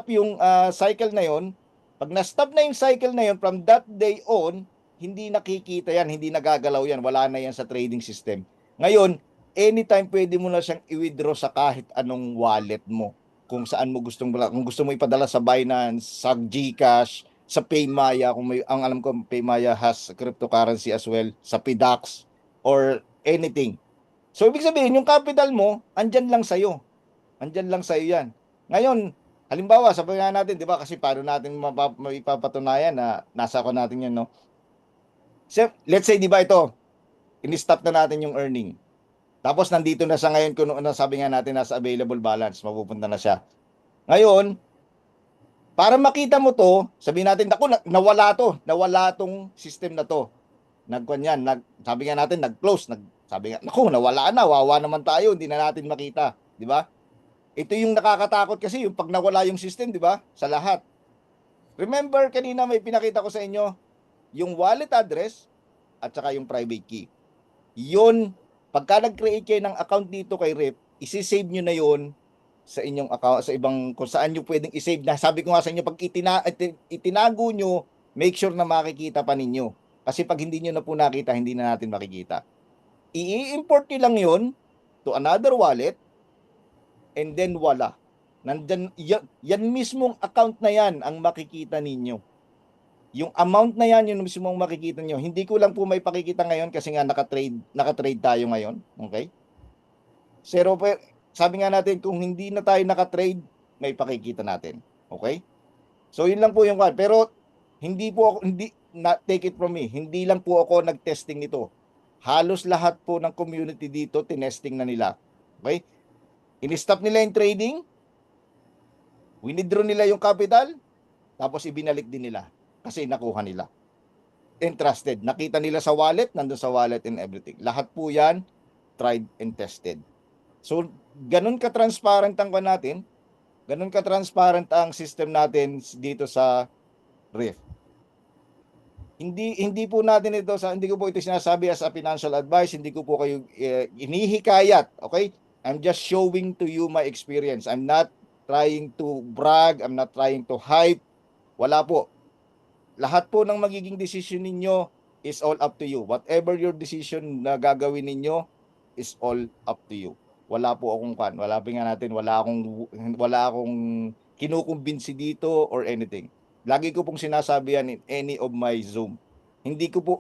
[SPEAKER 1] yung cycle na yon. Pag na-stop na yung cycle na yon, from that day on, hindi nakikita yan, hindi nagagalaw yan, wala na yan sa trading system. Ngayon, anytime pwede mo na siyang i-withdraw sa kahit anong wallet mo. Kung saan mo kung gusto mo ipadala sa Binance, sa GCash, sa Paymaya, ang alam ko Paymaya has cryptocurrency as well, sa PDAX or anything. So, ibig sabihin, yung capital mo, andyan lang sa'yo. Andyan lang sa'yo yan. Ngayon, halimbawa, sabihin natin, di ba, kasi paano natin mapapatunayan na nasa ako natin yan, no? So, let's say, di ba ito, in-stop na natin yung earning. Tapos, nandito na siya ngayon, kung sabi nga natin, nasa available balance, mapupunta na siya. Ngayon, para makita mo to, sabihin natin, naku, nawala tong system na to. Sabi nga natin, nag-close, sabi nga, naku, nawala na, wawa naman tayo, hindi na natin makita, di ba? Ito yung nakakatakot kasi yung pag nawala yung system, di ba? Sa lahat. Remember, kanina may pinakita ko sa inyo, yung wallet address at saka yung private key. Yun, pagka nag-create kayo ng account dito kay Rip, isi-save nyo na yun sa inyong account, sa ibang, kung saan nyo pwedeng isave na. Sabi ko nga sa inyo, pag itinago nyo, make sure na makikita pa ninyo. Kasi pag hindi nyo na po nakita, hindi na natin makikita. I-import nyo lang yun to another wallet, and then wala. Nandyan, yan mismong account na yan ang makikita ninyo. Yung amount na yan, yung mismong makikita nyo. Hindi ko lang po may pakikita ngayon kasi nga nakatrade tayo ngayon. Okay? Pero sabi nga natin, kung hindi na tayo nakatrade, may pakikita natin. Okay? So, yun lang po yung one. Pero, take it from me, hindi lang po ako nag-testing nito. Halos lahat po ng community dito, tinesting na nila. Okay? In-stop nila yung trading, winidraw nila yung capital, tapos ibinalik din nila kasi nakuha nila. Entrusted. Nakita nila sa wallet, nandun sa wallet and everything. Lahat po yan, tried and tested. So, ganun ka-transparent ang natin, ganun ka-transparent ang system natin dito sa Rift. Hindi po natin ito hindi ko po ito sinasabi as a financial advice, hindi ko po kayo inihikayat, okay? I'm just showing to you my experience. I'm not trying to brag, I'm not trying to hype. Wala po. Lahat po ng magiging decision ninyo is all up to you. Whatever your decision na gagawin ninyo is all up to you. Wala po akong wala akong kinukumbinsi dito or anything. Lagi ko pong sinasabi yan in any of my Zoom. Hindi ko po,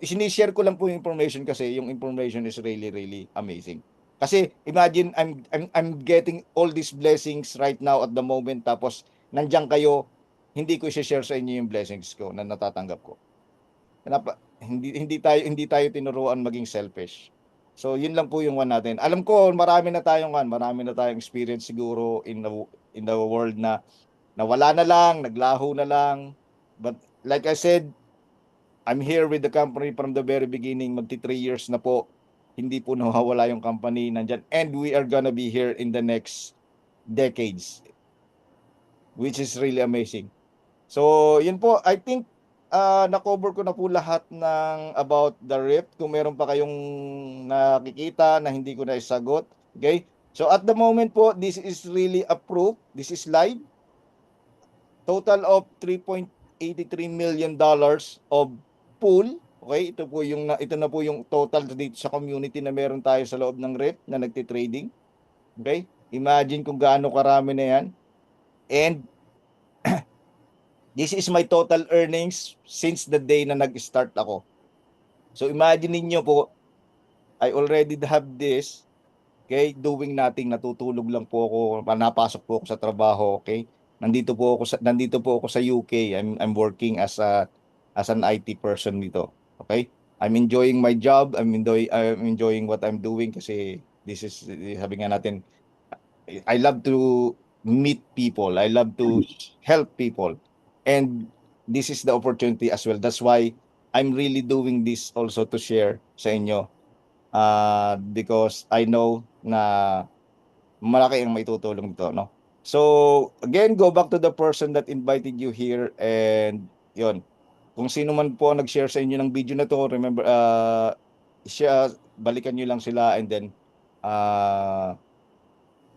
[SPEAKER 1] sinishare ko lang po yung information kasi yung information is really, really amazing. Kasi imagine I'm getting all these blessings right now at the moment, tapos nandiyan kayo, hindi ko i-share sa inyo yung blessings ko na natatanggap ko. Hindi tayo tinuruan maging selfish. So yun lang po yung one natin. Alam ko marami na tayong experience siguro in the world na nawala na lang, naglaho na lang. But like I said, I'm here with the company from the very beginning. Magti 3 years na po. Hindi po nawawala yung company nandyan. And we are gonna be here in the next decades, which is really amazing. So, yun po. I think na-cover ko na po lahat ng about the RIP. Kung meron pa kayong nakikita na hindi ko na isagot. Okay? So, at the moment po, this is really approved. This is live. Total of $3.83 million of pool. Okay, ito na po yung total dito sa community na meron tayo sa loob ng RIP na nagti-trading. Okay? Imagine kung gaano karami na yan. And this is my total earnings since the day na nag-start ako. So imagine niyo po, I already have this. Okay, doing nothing, natutulog lang po ako, napasok po ako sa trabaho, okay? Nandito po ako sa UK. I'm working as an IT person dito. Okay? I'm enjoying my job. I'm enjoying what I'm doing kasi sabi nga natin, I love to meet people. I love to help people. And this is the opportunity as well. That's why I'm really doing this also to share sa inyo. Because I know na malaki ang maitutulong dito, no? So, again, go back to the person that invited you here, and yon. Kung sino man po nag-share sa inyo ng video na to, remember, balikan nyo lang sila, and then,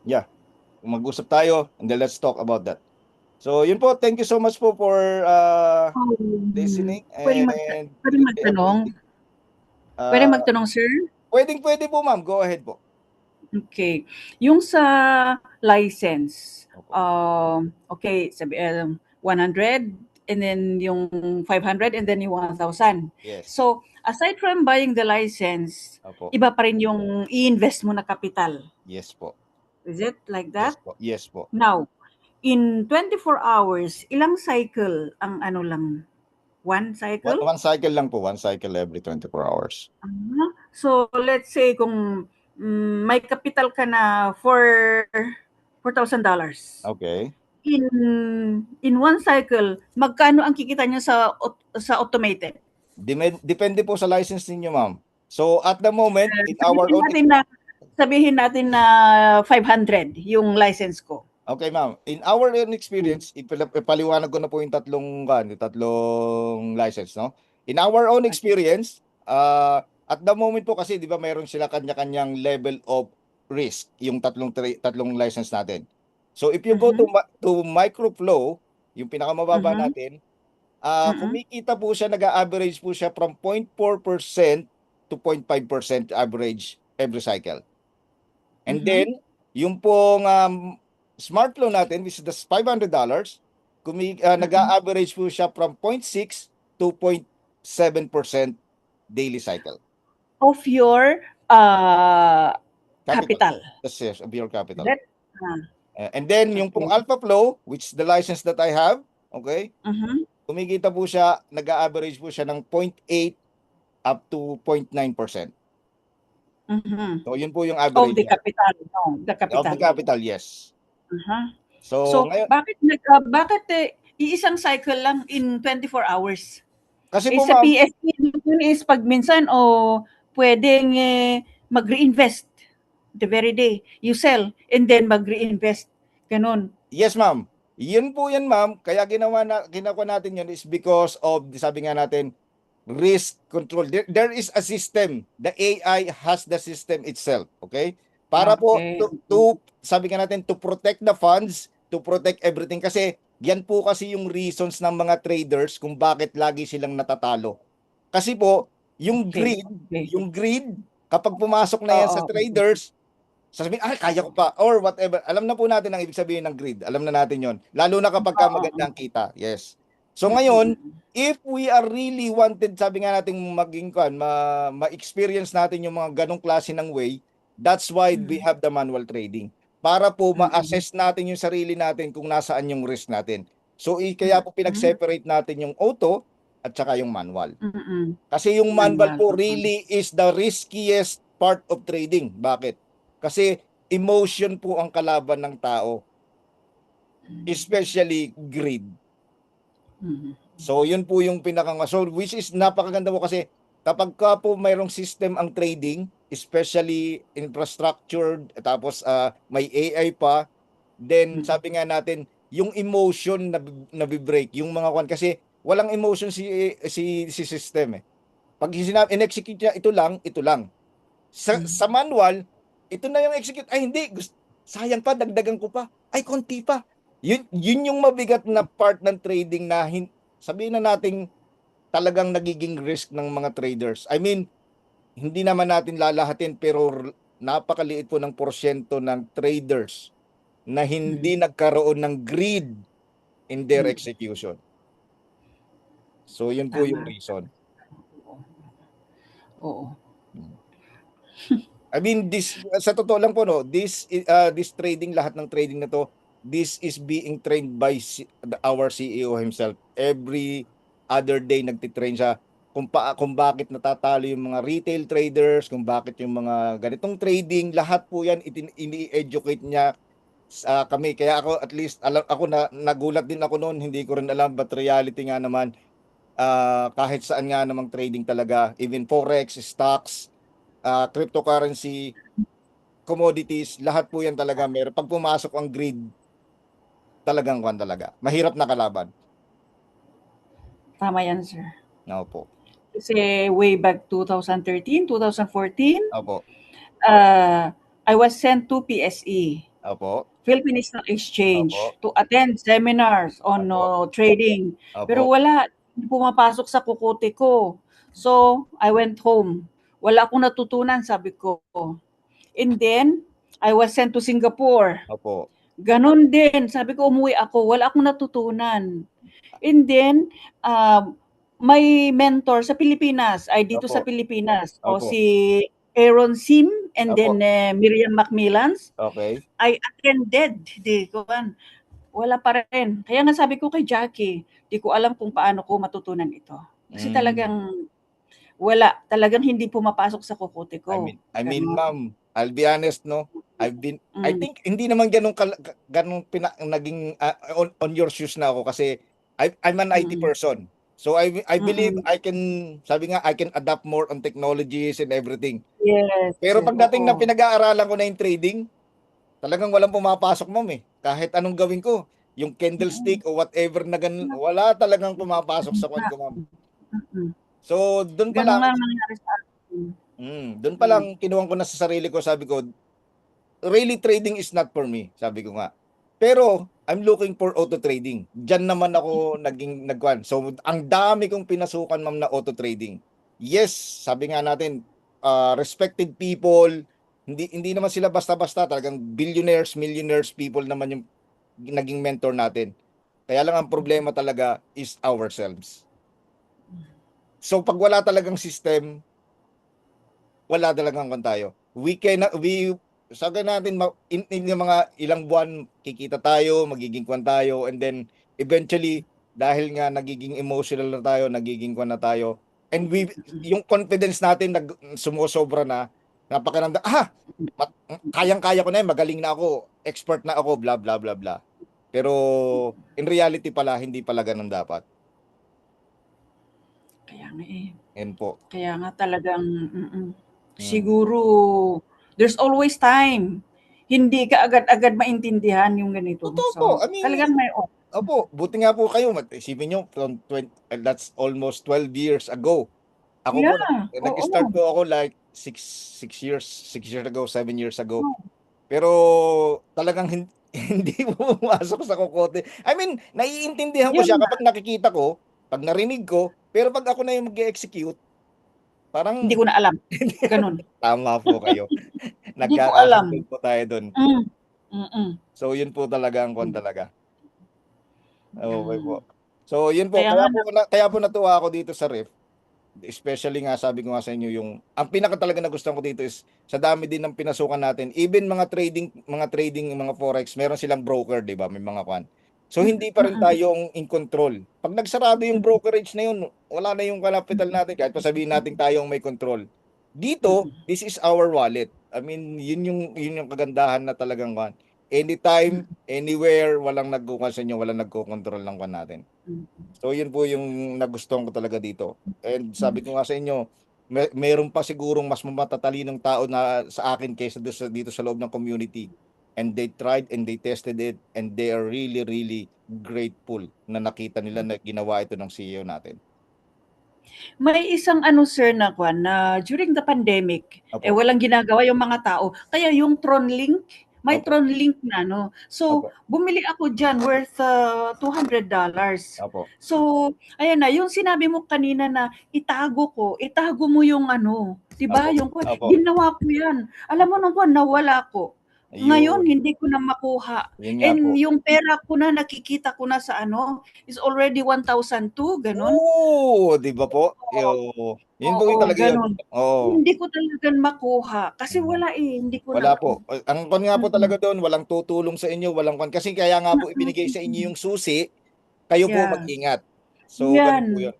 [SPEAKER 1] yeah, mag-usap tayo, and then let's talk about that. So, yun po, thank you so much po for listening, and
[SPEAKER 2] Pwede magtanong? Pwede magtanong, sir?
[SPEAKER 1] Pwede po, ma'am. Go ahead po.
[SPEAKER 2] Okay. Yung sa license, okay, sabi 100 and then yung 500 and then yung 1,000.
[SPEAKER 1] Yes.
[SPEAKER 2] So, aside from buying the license,
[SPEAKER 1] Opo.
[SPEAKER 2] iba pa rin yung i-invest mo na capital.
[SPEAKER 1] Yes po.
[SPEAKER 2] Is it like that?
[SPEAKER 1] Yes po.
[SPEAKER 2] Now, in 24 hours, ilang cycle ang ano lang? One cycle?
[SPEAKER 1] One cycle lang po. One cycle every 24 hours.
[SPEAKER 2] So, let's say kung may capital ka na for $4,000.
[SPEAKER 1] Okay.
[SPEAKER 2] In one cycle, magkano ang kikita niyo sa automated?
[SPEAKER 1] Depende po sa license ninyo, ma'am. So, at the moment, in our own...
[SPEAKER 2] Sabihin natin na 500 yung license ko.
[SPEAKER 1] Okay, ma'am. In our own experience, ipaliwanag ko na po yung tatlong license, no? In our own experience, at the moment po kasi, di ba, mayroon sila kanya-kanyang level of risk, yung tatlong license natin. So, if you go to microflow, yung pinakamababa natin, kumikita po siya, nag-average po siya from 0.4% to 0.5% average every cycle. And then, yung pong smart flow natin, which is the $500, nag-average po siya from 0.6 to 0.7% daily cycle.
[SPEAKER 2] Of your capital.
[SPEAKER 1] Yes, of your capital. And then, yung pong Alpha Flow, which is the license that I have, okay, kumikita po siya, nag-average po siya ng 0.8 up to 0.9%. So, yun po yung average.
[SPEAKER 2] Of the capital, no? The capital.
[SPEAKER 1] Of the capital, yes.
[SPEAKER 2] So ngayon, bakit iisang cycle lang in 24 hours?
[SPEAKER 1] Kasi po,
[SPEAKER 2] sa PSP, yun is pag minsan pwedeng mag-reinvest the very day. You sell and then mag-reinvest. Ganon.
[SPEAKER 1] Yes, ma'am. Yun po yan, ma'am. Kaya ginawa natin yun is because of, sabi nga natin, risk control. There is a system. The AI has the system itself. Okay? Para po, sabi nga natin, to protect the funds, to protect everything. Kasi, yan po kasi yung reasons ng mga traders kung bakit lagi silang natatalo. Kasi po, yung greed, kapag pumasok na yan sa traders, sasabihin, kaya ko pa, or whatever. Alam na po natin ang ibig sabihin ng greed. Alam na natin yon. Lalo na kapag ka
[SPEAKER 2] Oo.
[SPEAKER 1] maganda ang kita. Yes. So ngayon,
[SPEAKER 2] Mm.
[SPEAKER 1] if we are really wanted, sabi nga natin maging ma-experience natin yung mga ganong klase ng way, that's why we
[SPEAKER 2] Mm.
[SPEAKER 1] have the manual trading. Para po
[SPEAKER 2] Mm.
[SPEAKER 1] ma-assess natin yung sarili natin kung nasaan yung risk natin. So kaya po
[SPEAKER 2] Mm.
[SPEAKER 1] pinag-separate natin yung auto at saka yung manual.
[SPEAKER 2] Mm.
[SPEAKER 1] Kasi yung manual
[SPEAKER 2] Manual.
[SPEAKER 1] po really is the riskiest part of trading. Bakit? Kasi emotion po ang kalaban ng tao, especially greed.
[SPEAKER 2] Mm.
[SPEAKER 1] So yun po yung so which is napakaganda po kasi kapag ka po mayroong system ang trading, especially infrastructure, tapos may AI pa, then
[SPEAKER 2] Mm.
[SPEAKER 1] sabi nga natin yung emotion na break yung mga kasi walang emotion si system eh. Pag sinabi in-execute niya ito lang. Sa manual, ito na yung execute. Ay hindi, sayang pa, dagdagan ko pa. Ay konti pa. Yun yung mabigat na part ng trading na sabihin na nating talagang nagiging risk ng mga traders. I mean, hindi naman natin lalahatin pero napakaliit po ng porsyento ng traders na hindi nagkaroon ng greed in their
[SPEAKER 2] Mm.
[SPEAKER 1] execution. So yun po yung
[SPEAKER 2] Tama.
[SPEAKER 1] reason.
[SPEAKER 2] Oo.
[SPEAKER 1] I mean, sa totoo lang po, no, this trading, lahat ng trading na to, this is being trained by our CEO himself. Every other day nagtitrain siya kung bakit natatalo yung mga retail traders, kung bakit yung mga ganitong trading, lahat po yan ini-educate niya sa kami. Kaya ako at least ako nagulat din ako noon, hindi ko rin alam, but reality nga naman, kahit saan nga namang trading talaga, even forex, stocks, cryptocurrency, commodities, lahat po yan talaga meron. Pag pumasok ang greed, talagang kwan talaga. Mahirap na kalaban.
[SPEAKER 2] Tama yan, sir.
[SPEAKER 1] Opo.
[SPEAKER 2] Kasi way back 2013, 2014,
[SPEAKER 1] Opo.
[SPEAKER 2] I was sent to PSE,
[SPEAKER 1] Opo.
[SPEAKER 2] Philippine Stock
[SPEAKER 1] Opo.
[SPEAKER 2] Exchange, to attend seminars on
[SPEAKER 1] Opo.
[SPEAKER 2] trading. Pero
[SPEAKER 1] Opo.
[SPEAKER 2] wala, hindi pumapasok sa kukote ko. So, I went home. Wala akong natutunan, sabi ko. And then, I was sent to Singapore.
[SPEAKER 1] Opo.
[SPEAKER 2] Ganon din. Sabi ko, umuwi ako. Wala akong natutunan. And then, may mentor sa Pilipinas, ay dito sa
[SPEAKER 1] Opo.
[SPEAKER 2] Pilipinas. O
[SPEAKER 1] Opo.
[SPEAKER 2] si Aaron Sim and
[SPEAKER 1] Opo.
[SPEAKER 2] then Miriam Macmillans.
[SPEAKER 1] Okay.
[SPEAKER 2] I attended. Di ko wala pa rin. Kaya nga sabi ko kay Jackie, di ko alam kung paano ko matutunan ito. Kasi talagang wala. Talagang hindi pumapasok sa kukote ko.
[SPEAKER 1] I mean,
[SPEAKER 2] Ganon.
[SPEAKER 1] ma'am, I'll be honest, no? I think hindi naman ganun naging on your shoes na ako kasi I'm an IT person. So I believe I can, sabi nga, I can adapt more on technologies and everything.
[SPEAKER 2] Yes.
[SPEAKER 1] Pero pagdating na
[SPEAKER 2] Oo.
[SPEAKER 1] pinag-aaralan ko na yung trading, talagang walang pumapasok, ma'am eh. Kahit anong gawin ko, yung candlestick o whatever na ganun, wala talagang pumapasok sa kwan ko, ma'am. So, doon pa
[SPEAKER 2] Ganun
[SPEAKER 1] lang,
[SPEAKER 2] nga ang nangyari sa akin.
[SPEAKER 1] doon pa lang kinuha ko na sa sarili ko, sabi ko, really trading is not for me, sabi ko nga. Pero I'm looking for auto trading. Diyan naman ako nagkwan. So ang dami kong pinasukan, ma'am, na auto trading. Yes, sabi nga natin, respected people, hindi naman sila basta-basta, talagang billionaires, millionaires people naman yung naging mentor natin. Kaya lang ang problema talaga is ourselves. So pag wala talagang system, wala talagang kwan tayo. Sabi natin, in yung mga ilang buwan, kikita tayo, magiging kwan tayo, and then eventually, dahil nga nagiging emotional na tayo, nagiging kwan na tayo, and yung confidence natin sumusobra na, napakiramdam, kayang-kaya ko na yun, magaling na ako, expert na ako, blah, blah, blah, blah. Pero, in reality pala, hindi pala ganun dapat.
[SPEAKER 2] Kaya nga eh.
[SPEAKER 1] Yan po.
[SPEAKER 2] Kaya nga talagang, siguro, there's always time. Hindi ka agad-agad maintindihan yung ganito.
[SPEAKER 1] Totoo po.
[SPEAKER 2] So,
[SPEAKER 1] I mean,
[SPEAKER 2] talagang may
[SPEAKER 1] opo, buti nga po kayo. Isipin nyo, that's almost 12 years ago. Ako po,
[SPEAKER 2] Yeah,
[SPEAKER 1] nag-start
[SPEAKER 2] oo.
[SPEAKER 1] po ako like 6 years ago, 7 years ago. Pero talagang hindi po pumasok sa kokote. I mean, naiintindihan ko
[SPEAKER 2] Yun
[SPEAKER 1] siya
[SPEAKER 2] nga,
[SPEAKER 1] kapag nakikita ko, pag narinig ko, pero pag ako na yung mag-execute, parang
[SPEAKER 2] hindi ko na alam. Ganun.
[SPEAKER 1] tama po kayo.
[SPEAKER 2] Hindi ko alam.
[SPEAKER 1] Nagkakasunod po tayo doon.
[SPEAKER 2] So
[SPEAKER 1] yun po talaga ang kwan talaga. Okay po. So yun po,
[SPEAKER 2] Kaya
[SPEAKER 1] kaya po natuwa ako dito sa RIF. Especially nga sabi ko nga sa inyo yung ang pinaka talaga nagustuhan ko dito is sa dami din ng pinasukan natin, even mga forex, meron silang broker, 'di ba? May mga kwan. So hindi pa rin tayong in control. Pag nagsarado yung brokerage na yun, wala na yung capital natin kahit pa sabihin natin tayong may control. Dito, this is our wallet. I mean, yun yung kagandahan na talagang kwan. Anytime, anywhere, walang nagkukuha sa inyo, walang nagko-control ng kwan natin. So yun po yung nagustuhan ko talaga dito. And sabi ko nga sa inyo, mayroon pa sigurong mas matatalinong tao na sa akin kaysa dito sa loob ng community. And they tried and they tested it and they are really, really grateful na nakita nila na ginawa ito ng CEO natin.
[SPEAKER 2] May isang sir na kwan na during the pandemic,
[SPEAKER 1] Opo.
[SPEAKER 2] walang ginagawa yung mga tao. Kaya yung TronLink, may
[SPEAKER 1] Opo.
[SPEAKER 2] TronLink na So,
[SPEAKER 1] Opo.
[SPEAKER 2] bumili ako diyan worth $200.
[SPEAKER 1] Opo.
[SPEAKER 2] So, ayan na, yung sinabi mo kanina na itago mo yung 'di ba?
[SPEAKER 1] Opo.
[SPEAKER 2] Yung
[SPEAKER 1] Opo.
[SPEAKER 2] ginawa ko 'yan. Alam mo nang nawala ko. Ngayon
[SPEAKER 1] Ayun.
[SPEAKER 2] hindi ko na makuha.
[SPEAKER 1] Yun nga
[SPEAKER 2] And
[SPEAKER 1] po.
[SPEAKER 2] yung pera ko na nakikita ko na sa is already 1,002, ganun.
[SPEAKER 1] Oo, 'di ba po? Yun po yung talaga yun.
[SPEAKER 2] Ganun.
[SPEAKER 1] Oo.
[SPEAKER 2] Hindi ko talagang makuha kasi wala hindi ko
[SPEAKER 1] Wala
[SPEAKER 2] na.
[SPEAKER 1] po. Ang kwan nga po talaga doon, walang tutulong sa inyo, walang kwan. Kasi kaya nga po ibinigay sa inyo yung susi, kayo po
[SPEAKER 2] Yeah.
[SPEAKER 1] mag-ingat. So, ganun po
[SPEAKER 2] Yan.
[SPEAKER 1] yun.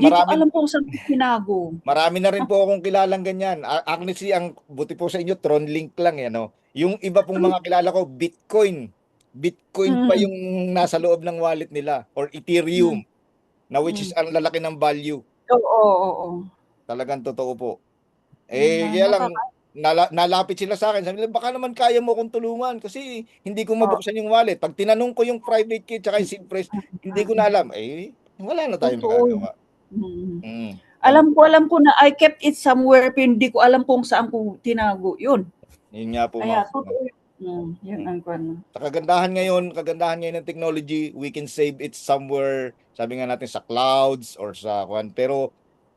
[SPEAKER 2] Di ko alam kung saan ko tinago.
[SPEAKER 1] Marami na rin po akong kilalang ganyan. Actually, ang buti po sa inyo, TronLink lang yan. Yung iba pong mga kilala ko, Bitcoin. Bitcoin pa yung nasa loob ng wallet nila or Ethereum na which is ang lalaki ng value.
[SPEAKER 2] Oo.
[SPEAKER 1] Talagang totoo po. Kaya lang, nalapit sila sa akin. Sabi nila, baka naman kaya mo akong tulungan kasi hindi ko mabuksan yung wallet. Pag tinanong ko yung private key tsaka yung SIM phrase, hindi ko na alam. Wala na tayong magagawa.
[SPEAKER 2] Alam ko na I kept it somewhere pero hindi ko alam kung saan ko tinago yun.
[SPEAKER 1] Yun nga po.
[SPEAKER 2] Kaya totoo yun ang kwan.
[SPEAKER 1] Sa kagandahan ngayon ng technology, we can save it somewhere, sabi nga natin sa clouds or sa kwan. Pero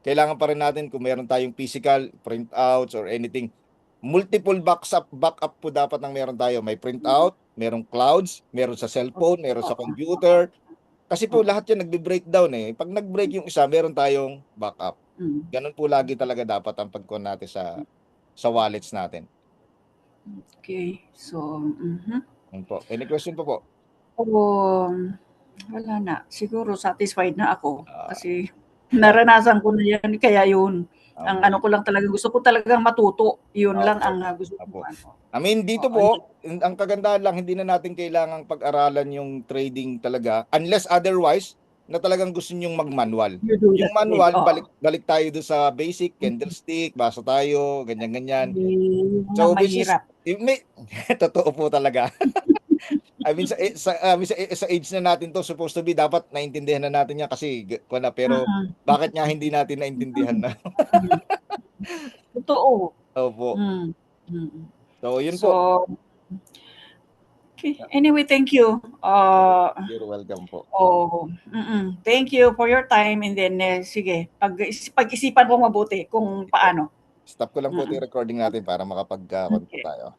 [SPEAKER 1] kailangan pa rin natin kung meron tayong physical printouts or anything, multiple backup po dapat nang meron tayo. May printout, merong clouds, meron sa cellphone, meron sa computer. Kasi po lahat yan nagbe-breakdown eh. Pag nag-break yung isa, meron tayong backup. Ganun po lagi talaga dapat ang pagkuha natin sa wallets natin.
[SPEAKER 2] Okay. So,
[SPEAKER 1] Any question po?
[SPEAKER 2] Wala na. Siguro satisfied na ako kasi naranasan ko na yan. Kaya yun. Ang ko lang talaga, gusto ko talagang matuto. Yun lang ang gusto ko.
[SPEAKER 1] I mean, dito po, ang kagandahan lang, hindi na natin kailangang pag-aralan yung trading talaga unless otherwise na talagang gusto nyong mag-manual. Yung manual, balik tayo doon sa basic, candlestick, basa tayo, ganyan-ganyan. So,
[SPEAKER 2] mahirap.
[SPEAKER 1] Totoo po talaga. I mean, sa age na natin to, supposed to be, dapat naintindihan na natin yan kasi, pero bakit nga hindi natin naintindihan na?
[SPEAKER 2] Totoo.
[SPEAKER 1] Opo. So, yun po.
[SPEAKER 2] Okay. Anyway, thank you.
[SPEAKER 1] You're welcome po.
[SPEAKER 2] Thank you for your time and then sige, pag-isipan ko mabuti kung paano.
[SPEAKER 1] Stop ko lang po yung recording natin para makapag-contact tayo.